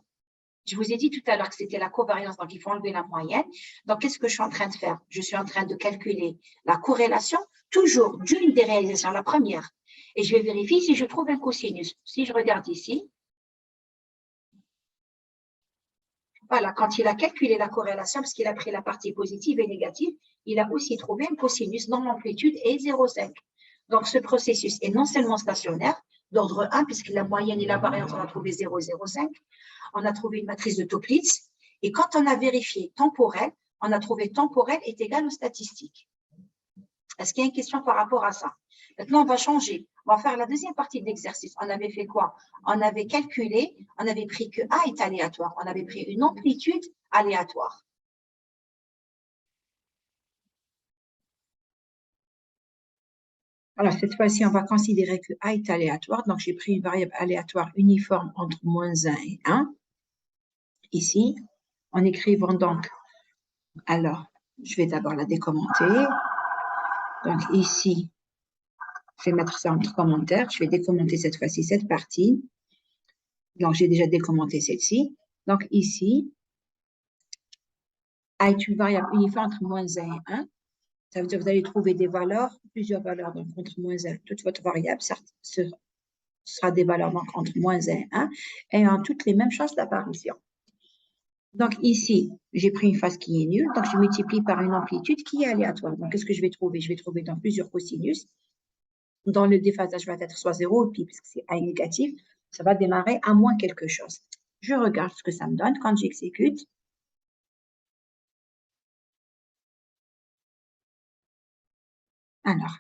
Je vous ai dit tout à l'heure que c'était la covariance, donc il faut enlever la moyenne. Donc, qu'est-ce que je suis en train de faire? Je suis en train de calculer la corrélation, toujours d'une des réalisations, la première. Et je vais vérifier si je trouve un cosinus. Si je regarde ici, voilà, quand il a calculé la corrélation, parce qu'il a pris la partie positive et négative, il a aussi trouvé un cosinus dont l'amplitude est 0,5. Donc, ce processus est non seulement stationnaire, d'ordre 1, puisque la moyenne et la variance, on a trouvé 0,05. On a trouvé une matrice de Toeplitz. Et quand on a vérifié temporel, on a trouvé temporel est égal aux statistiques. Est-ce qu'il y a une question par rapport à ça? Maintenant, on va changer. On va faire la deuxième partie de l'exercice. On avait fait quoi? On avait calculé, on avait pris que A est aléatoire. On avait pris une amplitude aléatoire. Alors, cette fois-ci, on va considérer que A est aléatoire. Donc, j'ai pris une variable aléatoire uniforme entre -1 et 1. Ici, en écrivant donc, alors, je vais d'abord la décommenter. Donc, ici, je vais mettre ça entre commentaires. Je vais décommenter cette fois-ci cette partie. Donc, j'ai déjà décommenté celle-ci. Donc, ici, A est une variable uniforme entre -1 et 1. Ça veut dire que vous allez trouver des valeurs, plusieurs valeurs, donc entre -1, toute votre variable, ce sera des valeurs donc entre -1 et 1, ayant toutes les mêmes chances d'apparition. Donc, ici, j'ai pris une phase qui est nulle, donc je multiplie par une amplitude qui est aléatoire. Donc, qu'est-ce que je vais trouver? Je vais trouver dans plusieurs cosinus. Dans le déphasage va être soit 0, puis puisque c'est A négatif, ça va démarrer à moins quelque chose. Je regarde ce que ça me donne quand j'exécute. Alors,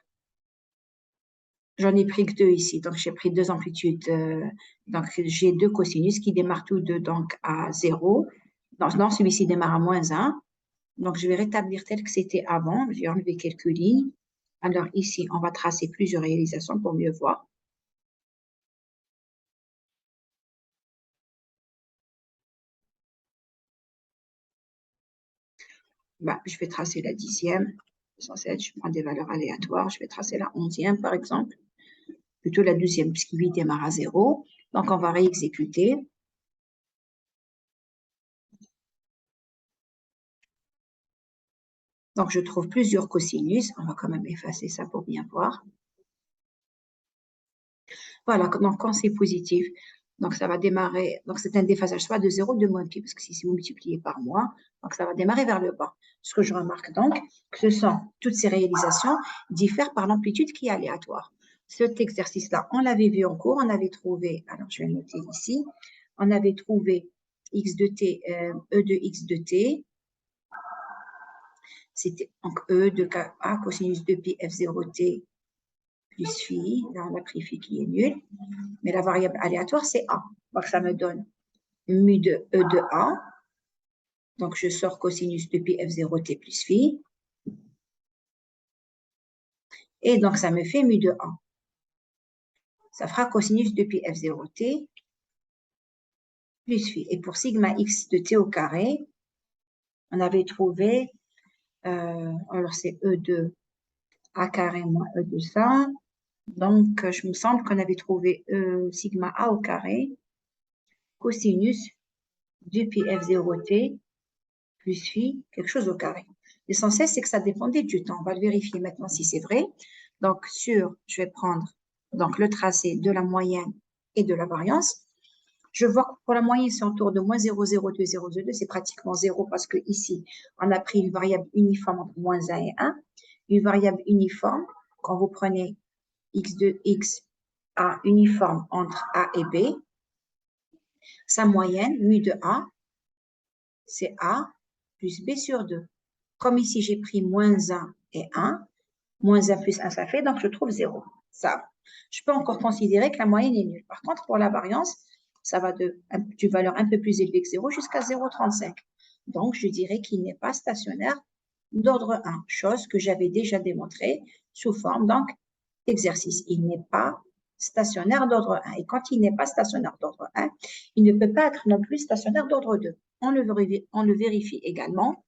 j'en ai pris que 2 ici, donc j'ai pris 2 amplitudes. Donc, j'ai 2 cosinus qui démarrent tous deux donc à 0. Non, celui-ci démarre à -1. Donc, je vais rétablir tel que c'était avant. J'ai enlevé quelques lignes. Alors, ici, on va tracer plusieurs réalisations pour mieux voir. Je vais tracer la 10e. Je prends des valeurs aléatoires. Je vais tracer la 11e, par exemple. Plutôt la 12e, puisqu'il lui démarre à 0. Donc, on va réexécuter. Donc, je trouve plusieurs cosinus. On va quand même effacer ça pour bien voir. Voilà, donc quand c'est positif, donc ça va démarrer, donc c'est un déphasage soit de 0, de -pi, parce que si vous multipliez par moins, donc ça va démarrer vers le bas. Ce que je remarque donc, que ce sont toutes ces réalisations diffèrent par l'amplitude qui est aléatoire. Cet exercice-là, on l'avait vu en cours, on avait trouvé, alors je vais le noter ici, on avait trouvé x de t, e de x de t, c'était donc e de a cosinus de pi f0t plus phi, là on a pris phi qui est nul, mais la variable aléatoire c'est a. Donc ça me donne mu de e de a, donc je sors cosinus de pi f0t plus phi, et donc ça me fait mu de a. Ça fera cosinus de pi f0t plus phi. Et pour sigma x de t au carré, on avait trouvé, alors c'est e de a carré moins e de ça, Donc, je me semble qu'on avait trouvé sigma A au carré, cosinus 2pi f0t plus phi, quelque chose au carré. L'essentiel, c'est que ça dépendait du temps. On va le vérifier maintenant si c'est vrai. Donc, je vais prendre donc, le tracé de la moyenne et de la variance. Je vois que pour la moyenne, c'est autour de moins 0,02, c'est pratiquement 0 parce que ici, on a pris une variable uniforme entre moins 1 et 1. Une variable uniforme, quand vous prenez x2, x, A uniforme entre A et B, sa moyenne, mu de A, c'est A plus B sur 2. Comme ici, j'ai pris moins 1 et 1, moins 1 plus 1, ça fait, donc je trouve 0. Ça, je peux encore considérer que la moyenne est nulle. Par contre, pour la variance, ça va d'une valeur un peu plus élevée que 0 jusqu'à 0,35. Donc, je dirais qu'il n'est pas stationnaire d'ordre 1, chose que j'avais déjà démontrée sous forme d'exercice. Il n'est pas stationnaire d'ordre 1. Et quand il n'est pas stationnaire d'ordre 1, il ne peut pas être non plus stationnaire d'ordre 2. On le vérifie également.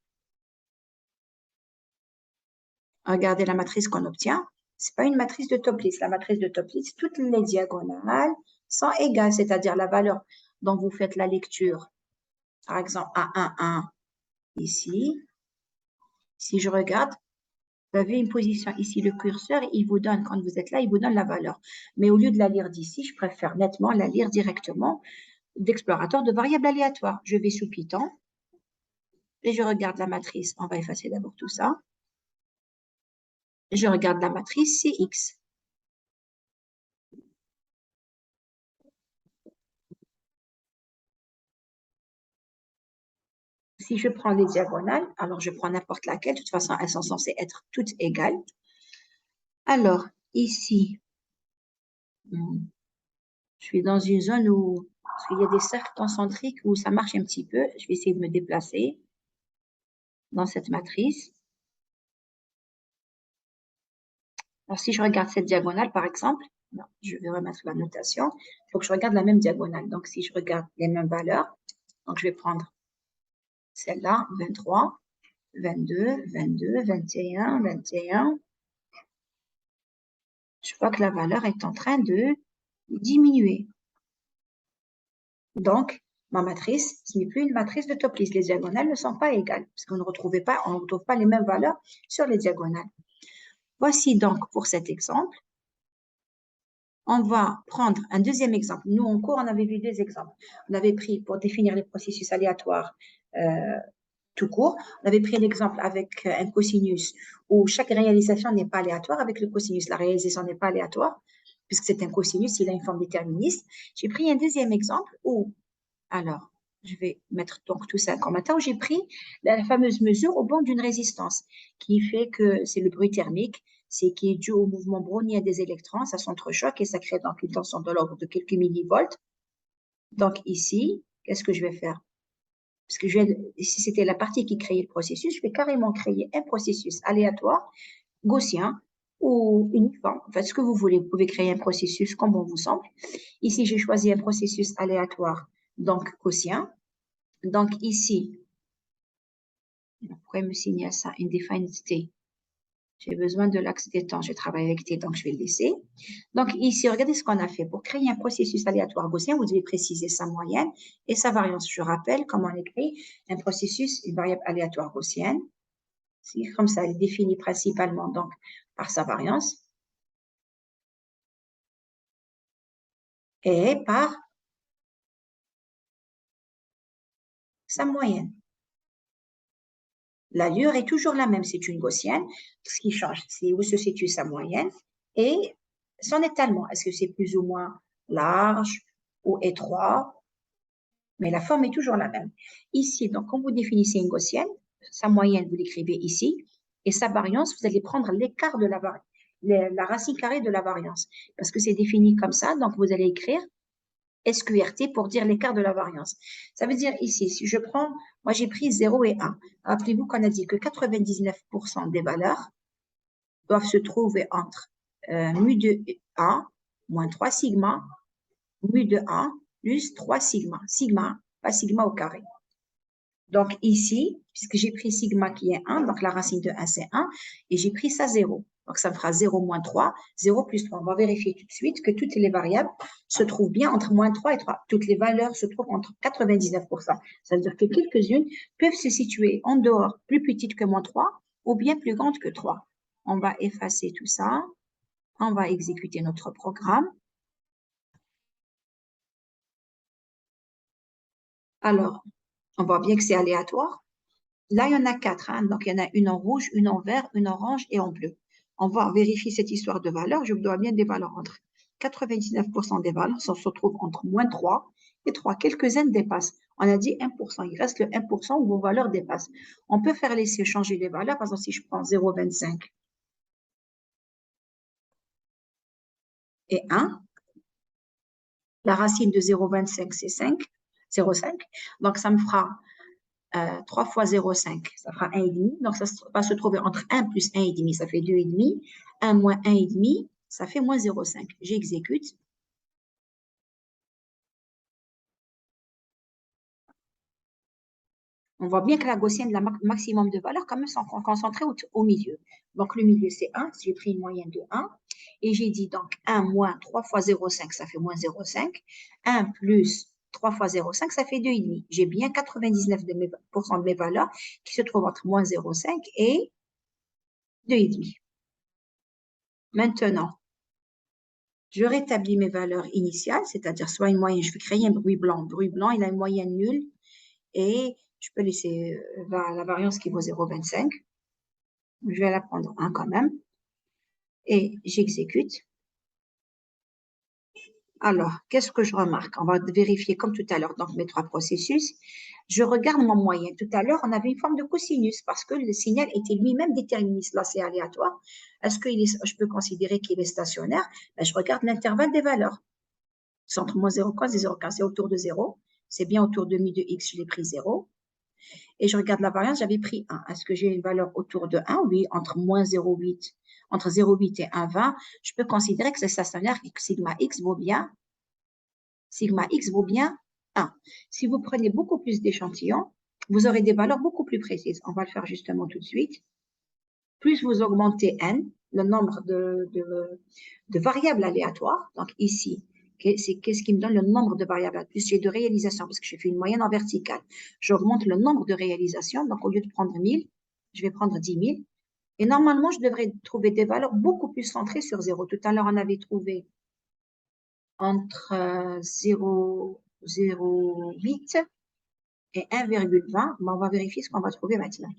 Regardez la matrice qu'on obtient. Ce n'est pas une matrice de Topliss. La matrice de Topliss, toutes les diagonales sont égales, c'est-à-dire la valeur dont vous faites la lecture. Par exemple, A11 ici. Si je regarde, vous avez une position ici, le curseur, il vous donne, quand vous êtes là, il vous donne la valeur. Mais au lieu de la lire d'ici, je préfère nettement la lire directement d'explorateur de variables aléatoires. Je vais sous Python et je regarde la matrice. On va effacer d'abord tout ça. Je regarde la matrice CX. Si je prends les diagonales, alors je prends n'importe laquelle, de toute façon, elles sont censées être toutes égales. Alors, ici, je suis dans une zone où il y a des cercles concentriques où ça marche un petit peu. Je vais essayer de me déplacer dans cette matrice. Alors, si je regarde cette diagonale, par exemple, non, je vais remettre la notation. Il faut que je regarde la même diagonale. Donc, si je regarde les mêmes valeurs, donc je vais prendre celle-là, 23, 22, 22, 21, 21. Je vois que la valeur est en train de diminuer. Donc, ma matrice, ce n'est plus une matrice de Topliss. Les diagonales ne sont pas égales, parce qu'on ne retrouve pas les mêmes valeurs sur les diagonales. Voici donc pour cet exemple. On va prendre un deuxième exemple. Nous, en cours, on avait vu deux exemples. On avait pris, pour définir les processus aléatoires tout court, on avait pris l'exemple avec un cosinus où chaque réalisation n'est pas aléatoire. Avec le cosinus, la réalisation n'est pas aléatoire, puisque c'est un cosinus, il a une forme déterministe. J'ai pris un deuxième exemple où, alors, je vais mettre donc tout ça en commentaire, où j'ai pris la fameuse mesure au banc d'une résistance, qui fait que c'est le bruit thermique, c'est qui est dû au mouvement brownien des électrons, ça s'entrechoque et ça crée donc une tension de l'ordre de quelques millivolts. Donc ici, qu'est-ce que je vais faire? Parce que si c'était la partie qui créait le processus, je vais carrément créer un processus aléatoire, gaussien ou uniforme. Enfin, ce que vous voulez, vous pouvez créer un processus comme bon vous semble. Ici, j'ai choisi un processus aléatoire, donc gaussien. Donc ici, vous pourrez me signer ça, indefinite t. J'ai besoin de l'axe des temps. Je travaille avec t, donc je vais le laisser. Donc ici, regardez ce qu'on a fait. Pour créer un processus aléatoire gaussien, vous devez préciser sa moyenne et sa variance. Je rappelle comment on écrit un processus, une variable aléatoire gaussienne. C'est comme ça, elle est définie principalement donc par sa variance et par sa moyenne. L'allure est toujours la même, c'est une gaussienne. Ce qui change, c'est où se situe sa moyenne et son étalement. Est-ce que c'est plus ou moins large ou étroit? Mais la forme est toujours la même. Ici, donc, quand vous définissez une gaussienne, sa moyenne, vous l'écrivez ici, et sa variance, vous allez prendre l'écart de la racine carrée de la variance, parce que c'est défini comme ça, donc vous allez écrire SQRT pour dire l'écart de la variance. Ça veut dire ici, si je prends, moi j'ai pris 0 et 1. Rappelez-vous qu'on a dit que 99% des valeurs doivent se trouver entre mu de A moins 3 sigma, mu de A plus 3 sigma. Sigma, pas sigma au carré. Donc ici, puisque j'ai pris sigma qui est 1, donc la racine de 1 c'est 1, et j'ai pris ça 0. Donc, ça me fera 0 moins 3, 0 plus 3. On va vérifier tout de suite que toutes les variables se trouvent bien entre moins 3 et 3. Toutes les valeurs se trouvent entre 99%. Ça veut dire que quelques-unes peuvent se situer en dehors, plus petites que moins 3 ou bien plus grandes que 3. On va effacer tout ça. On va exécuter notre programme. Alors, on voit bien que c'est aléatoire. Là, il y en a 4. Hein. Donc, il y en a une en rouge, une en vert, une orange et en bleu. On va vérifier cette histoire de valeurs. Je vous dois bien des valeurs entre 99% des valeurs se retrouvent entre moins 3 et 3. Quelques-unes dépassent. On a dit 1%. Il reste le 1% où vos valeurs dépassent. On peut faire laisser changer les valeurs. Par exemple, si je prends 0,25 et 1, la racine de 0,25, c'est 5, 0,5. Donc, ça me fera 3 fois 0,5, ça fera 1,5. Donc, ça va se trouver entre 1 plus 1,5, ça fait 2,5. 1 moins 1,5, ça fait moins 0,5. J'exécute. On voit bien que la gaussienne, la maximum de valeurs, quand même, sont concentrées au milieu. Donc, le milieu, c'est 1. J'ai pris une moyenne de 1. Et j'ai dit donc 1 moins 3 fois 0,5, ça fait moins 0,5. 1 plus 3 fois 0,5, ça fait 2,5. J'ai bien 99% de mes valeurs qui se trouvent entre moins 0,5 et 2,5. Maintenant, je rétablis mes valeurs initiales, c'est-à-dire soit une moyenne, je vais créer un bruit blanc. Bruit blanc, il a une moyenne nulle et je peux laisser la variance qui vaut 0,25. Je vais la prendre 1 quand même et j'exécute. Alors, qu'est-ce que je remarque? On va vérifier comme tout à l'heure, donc mes 3 processus. Je regarde mon moyenne. Tout à l'heure, on avait une forme de cosinus parce que le signal était lui-même déterministe. Là, c'est aléatoire. Est-ce que je peux considérer qu'il est stationnaire? Ben, je regarde l'intervalle des valeurs. C'est entre moins 0,15 et 0,15. C'est autour de 0. C'est bien autour de mi de x, je l'ai pris 0. Et je regarde la variance, j'avais pris 1. Est-ce que j'ai une valeur autour de 1? Oui, entre moins 0,8, entre 0,8 et 1,20, je peux considérer que c'est stationnaire et que sigma x vaut bien 1. Si vous prenez beaucoup plus d'échantillons, vous aurez des valeurs beaucoup plus précises. On va le faire justement tout de suite. Plus vous augmentez n, le nombre de variables aléatoires, donc ici, c'est qu'est-ce qui me donne le nombre de variables. Plus j'ai de réalisations, parce que je fais une moyenne en verticale. J'augmente le nombre de réalisations, donc au lieu de prendre 1000, je vais prendre 10 000. Et normalement, je devrais trouver des valeurs beaucoup plus centrées sur 0. Tout à l'heure, on avait trouvé entre 0,08 et 1,20. On va vérifier ce qu'on va trouver maintenant.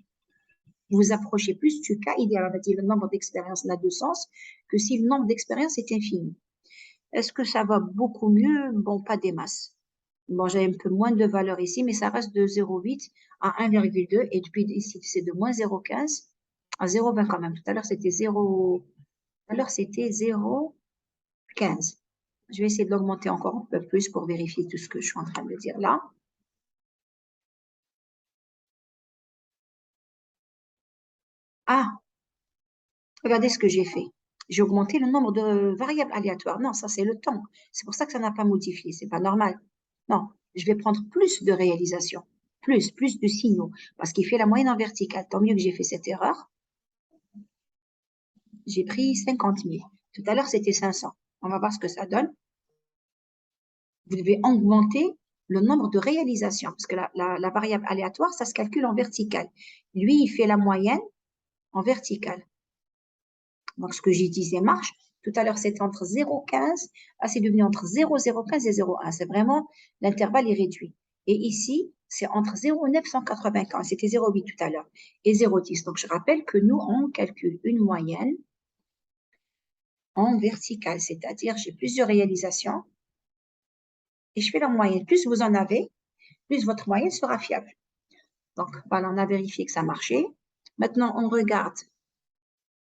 Vous vous approchez plus du cas idéal, on va dire le nombre d'expériences n'a de sens que si le nombre d'expériences est infini. Est-ce que ça va beaucoup mieux? Bon, pas des masses. Bon, j'ai un peu moins de valeur ici, mais ça reste de 0,8 à 1,2 et depuis ici, c'est de moins 0,15 à 0,20 quand même. Tout à l'heure, c'était 0,15. Je vais essayer de l'augmenter encore un peu plus pour vérifier tout ce que je suis en train de dire là. Ah, regardez ce que j'ai fait. J'ai augmenté le nombre de variables aléatoires. Non, ça, c'est le temps. C'est pour ça que ça n'a pas modifié. C'est pas normal. Non, je vais prendre plus de réalisations. Plus de signaux. Parce qu'il fait la moyenne en verticale. Tant mieux que j'ai fait cette erreur. J'ai pris 50 000. Tout à l'heure, c'était 500. On va voir ce que ça donne. Vous devez augmenter le nombre de réalisations. Parce que la variable aléatoire, ça se calcule en verticale. Lui, il fait la moyenne en verticale. Donc, ce que j'ai dit, ça marche. Tout à l'heure, c'était entre 0,15. Là, c'est devenu entre 0,015 et 0,1. C'est vraiment, l'intervalle est réduit. Et ici, c'est entre 0,995. C'était 0,8 tout à l'heure. Et 0,10. Donc, je rappelle que nous, on calcule une moyenne en verticale. C'est-à-dire, j'ai plusieurs réalisations et je fais la moyenne. Plus vous en avez, plus votre moyenne sera fiable. Donc, voilà, on a vérifié que ça marchait. Maintenant, on regarde.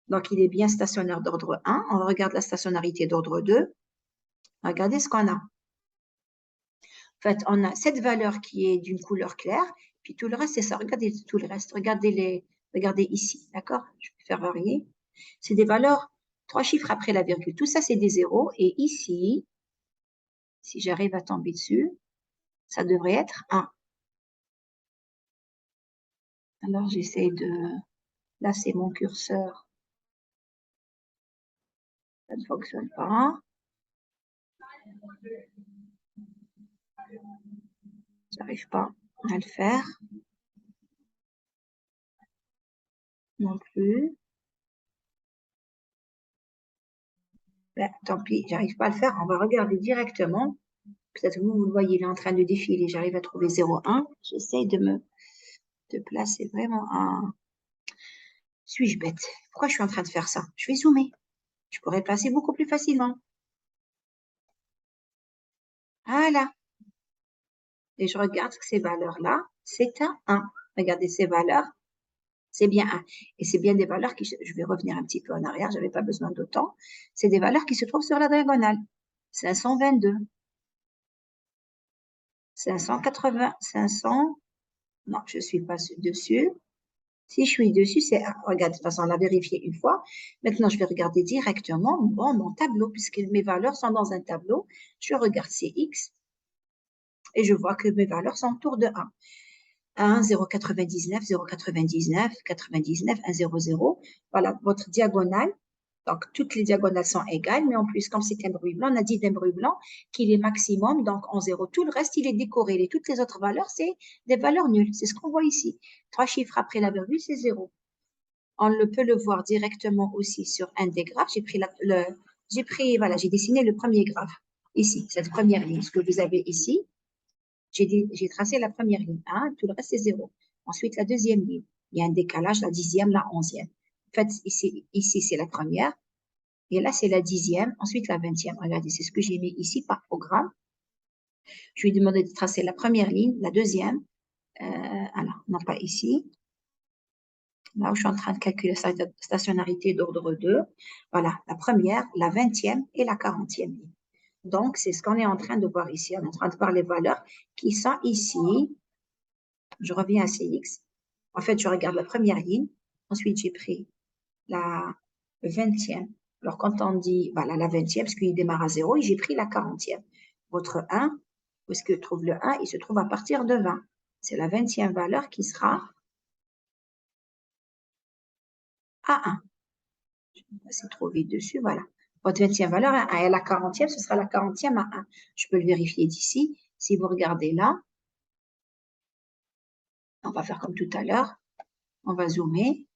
Donc, il est bien stationnaire d'ordre 1. On regarde la stationnarité d'ordre 2. Regardez ce qu'on a. En fait, on a cette valeur qui est d'une couleur claire, puis tout le reste, c'est ça. Regardez tout le reste. Regardez ici, d'accord? Je vais faire varier. C'est des valeurs, 3 chiffres après la virgule. Tout ça, c'est des zéros. Et ici, si j'arrive à tomber dessus, ça devrait être 1. Alors, j'essaie de... Là, c'est mon curseur. Ça ne fonctionne pas. J'arrive pas à le faire. Non plus. Ben, tant pis, j'arrive pas à le faire. On va regarder directement. Peut-être que vous le voyez, il est en train de défiler. J'arrive à trouver 0,1. J'essaye de placer vraiment un. Suis-je bête? Pourquoi je suis en train de faire ça? Je vais zoomer. Je pourrais placer beaucoup plus facilement. Voilà. Et je regarde que ces valeurs-là, c'est un 1. Regardez ces valeurs, c'est bien 1. Et c'est bien des valeurs qui, je vais revenir un petit peu en arrière, je n'avais pas besoin d'autant. C'est des valeurs qui se trouvent sur la diagonale. 522, 580, 500. Non, je ne suis pas dessus. Si je suis dessus, c'est 1. Regarde, de toute façon, on l'a vérifié une fois. Maintenant, je vais regarder directement mon tableau, puisque mes valeurs sont dans un tableau. Je regarde CX et je vois que mes valeurs sont autour de 1. 1, 0,99, 0,99, 99, 1, 0, 0. Voilà, votre diagonale. Donc, toutes les diagonales sont égales, mais en plus, comme c'est un bruit blanc, on a dit d'un bruit blanc qu'il est maximum, donc en 0. Tout le reste, il est décorrélé. Toutes les autres valeurs, c'est des valeurs nulles. C'est ce qu'on voit ici. 3 chiffres après la virgule, c'est 0. On peut le voir directement aussi sur un des graphes. Voilà, j'ai dessiné le premier graphe ici, cette première ligne, ce que vous avez ici. J'ai tracé la première ligne 1, tout le reste c'est 0. Ensuite, la deuxième ligne, il y a un décalage, la 10e, la 11e. En fait, ici c'est la première, et là c'est la 10e, ensuite la 20e. Regardez, c'est ce que j'ai mis ici par programme. Je lui ai demandé de tracer la première ligne, la deuxième, alors non pas ici, là où je suis en train de calculer sa stationnarité d'ordre 2. Voilà, la première, la 20e et la 40e ligne. Donc, c'est ce qu'on est en train de voir ici. On est en train de voir les valeurs qui sont ici. Je reviens à CX. En fait, je regarde la première ligne. Ensuite, j'ai pris la 20e. Alors, quand on dit, voilà, la 20e, parce qu'il démarre à 0, et j'ai pris la 40e. Votre 1, où est-ce que trouve le 1? Il se trouve à partir de 20. C'est la 20e valeur qui sera à 1. Je vais passer trop vite dessus, voilà. Votre 20e valeur à 1 et la 40e, ce sera la 40e à 1. Je peux le vérifier d'ici. Si vous regardez là, on va faire comme tout à l'heure. On va zoomer.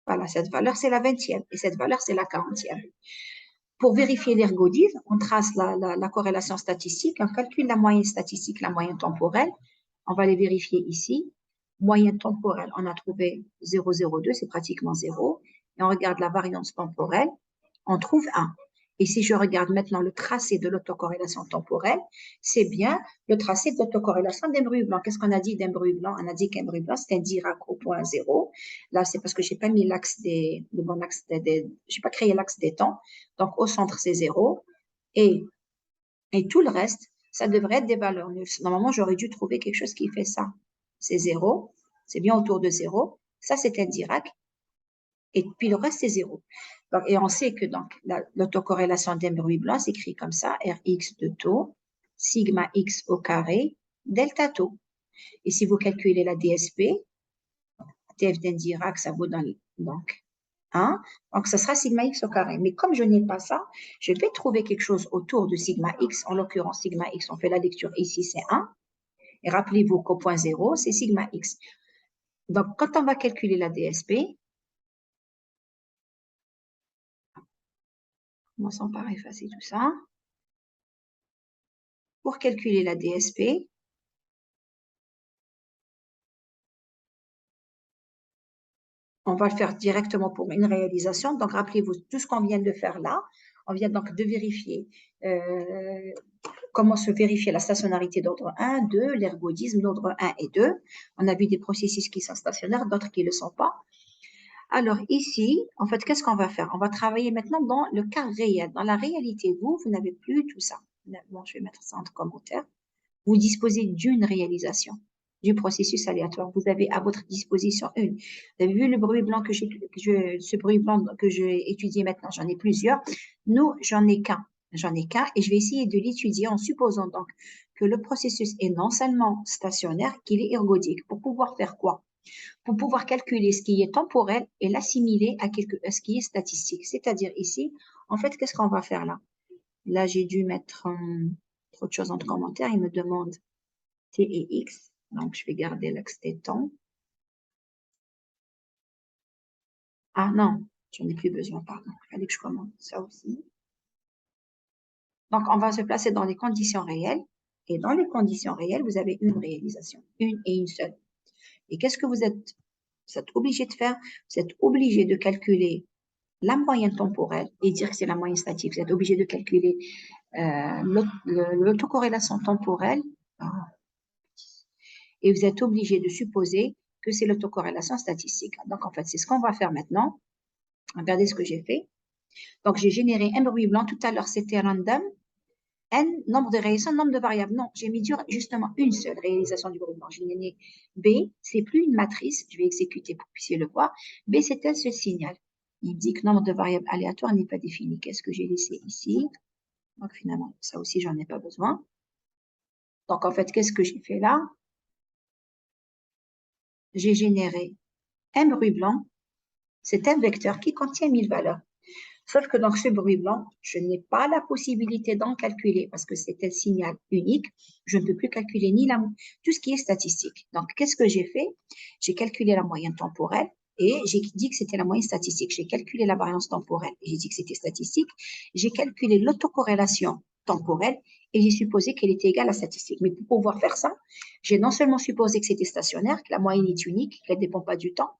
Voilà, cette valeur, c'est la 20e et cette valeur, c'est la 40e. Pour vérifier l'ergodisme, on trace la corrélation statistique, on calcule la moyenne statistique, la moyenne temporelle. On va les vérifier ici. Moyenne temporelle, on a trouvé 0,02, c'est pratiquement 0. Et on regarde la variance temporelle, on trouve 1. Et si je regarde maintenant le tracé de l'autocorrélation temporelle, c'est bien le tracé de l'autocorrélation d'un bruit blanc. Qu'est-ce qu'on a dit d'un bruit blanc? On a dit qu'un bruit blanc, c'est un Dirac au point 0. Là, c'est parce que je n'ai pas mis le bon axe j'ai pas créé l'axe des temps. Donc, au centre, c'est 0. Et tout le reste, ça devrait être des valeurs nulles. Normalement, j'aurais dû trouver quelque chose qui fait ça. C'est 0. C'est bien autour de 0. Ça, c'est un Dirac. Et puis le reste, c'est 0. Donc, et on sait que donc l'autocorrélation d'un bruit blanc s'écrit comme ça, Rx de taux, sigma x au carré, delta taux. Et si vous calculez la DSP, TF d'un Dirac, ça vaut donc 1. Donc, ce sera sigma x au carré. Mais comme je n'ai pas ça, je vais trouver quelque chose autour de sigma x. En l'occurrence, sigma x, on fait la lecture ici, c'est 1. Et rappelez-vous qu'au point 0, c'est sigma x. Donc, quand on va calculer la DSP, commençons par effacer tout ça. Pour calculer la DSP, on va le faire directement pour une réalisation. Donc, rappelez-vous tout ce qu'on vient de faire là. On vient donc de vérifier comment se vérifier la stationnarité d'ordre 1, 2, l'ergodisme d'ordre 1 et 2. On a vu des processus qui sont stationnaires, d'autres qui ne le sont pas. Alors ici, en fait, qu'est-ce qu'on va faire? On va travailler maintenant dans le cas réel. Dans la réalité, vous n'avez plus tout ça. Bon, je vais mettre ça entre commentaires. Vous disposez d'une réalisation du processus aléatoire. Vous avez à votre disposition une. Vous avez vu le bruit blanc ce bruit blanc que j'ai étudié maintenant, j'en ai plusieurs. Nous, j'en ai qu'un. J'en ai qu'un et je vais essayer de l'étudier en supposant donc que le processus est non seulement stationnaire, qu'il est ergodique. Pour pouvoir faire quoi? pour pouvoir calculer ce qui est temporel et l'assimiler à ce qui est statistique. C'est-à-dire ici, en fait, qu'est-ce qu'on va faire là? Là, j'ai dû mettre trop de choses en commentaire. Il me demande t et x. Donc, je vais garder l'axe des temps. Ah non, j'en ai plus besoin, pardon. Il fallait que je commande ça aussi. Donc, on va se placer dans les conditions réelles. Et dans les conditions réelles, vous avez une réalisation, une et une seule. Et qu'est-ce que vous êtes obligé de faire? Vous êtes obligé de calculer la moyenne temporelle et dire que c'est la moyenne statique. Vous êtes obligé de calculer l'autocorrélation temporelle et vous êtes obligé de supposer que c'est l'autocorrélation statistique. Donc, en fait, c'est ce qu'on va faire maintenant. Regardez ce que j'ai fait. Donc, j'ai généré un bruit blanc. Tout à l'heure, c'était random. N, nombre de réalisations, nombre de variables. Non, j'ai mis justement une seule réalisation du bruit blanc. J'ai mis B, c'est plus une matrice. Je vais exécuter pour que vous puissiez le voir. B, c'est un seul signal. Il dit que nombre de variables aléatoires n'est pas défini. Qu'est-ce que j'ai laissé ici? Donc, finalement, ça aussi, j'en ai pas besoin. Donc, en fait, qu'est-ce que j'ai fait là? J'ai généré un bruit blanc. C'est un vecteur qui contient 1000 valeurs. Sauf que dans ce bruit blanc, je n'ai pas la possibilité d'en calculer parce que c'est un signal unique. Je ne peux plus calculer ni tout ce qui est statistique. Donc, qu'est-ce que j'ai fait? J'ai calculé la moyenne temporelle et j'ai dit que c'était la moyenne statistique. J'ai calculé la variance temporelle et j'ai dit que c'était statistique. J'ai calculé l'autocorrélation temporelle et j'ai supposé qu'elle était égale à statistique. Mais pour pouvoir faire ça, j'ai non seulement supposé que c'était stationnaire, que la moyenne est unique, qu'elle ne dépend pas du temps,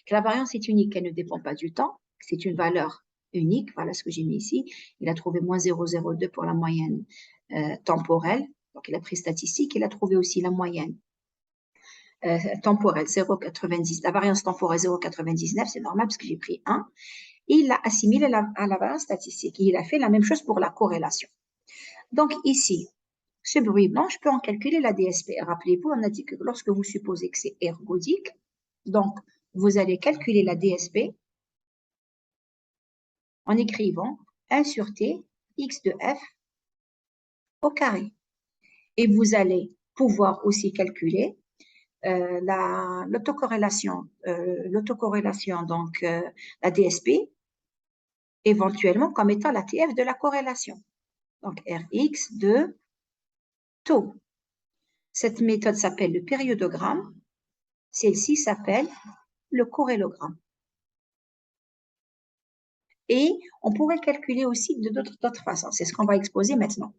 que la variance est unique, qu'elle ne dépend pas du temps, que c'est une valeur unique, voilà ce que j'ai mis ici. Il a trouvé moins 0,02 pour la moyenne temporelle, donc il a pris statistique, il a trouvé aussi la moyenne temporelle 0,90, la variance temporelle 0,99, c'est normal parce que j'ai pris 1, et il l'a assimilé à la variance statistique. Et il a fait la même chose pour la corrélation. Donc ici, ce bruit blanc, je peux en calculer la DSP. Rappelez-vous, on a dit que lorsque vous supposez que c'est ergodique, donc vous allez calculer la DSP en écrivant 1 sur t, x de f au carré. Et vous allez pouvoir aussi calculer l'autocorrélation, donc la DSP, éventuellement comme étant la TF de la corrélation. Donc Rx de taux. Cette méthode s'appelle le périodogramme. Celle-ci s'appelle le corrélogramme. Et on pourrait calculer aussi de d'autres façons. C'est ce qu'on va exposer maintenant.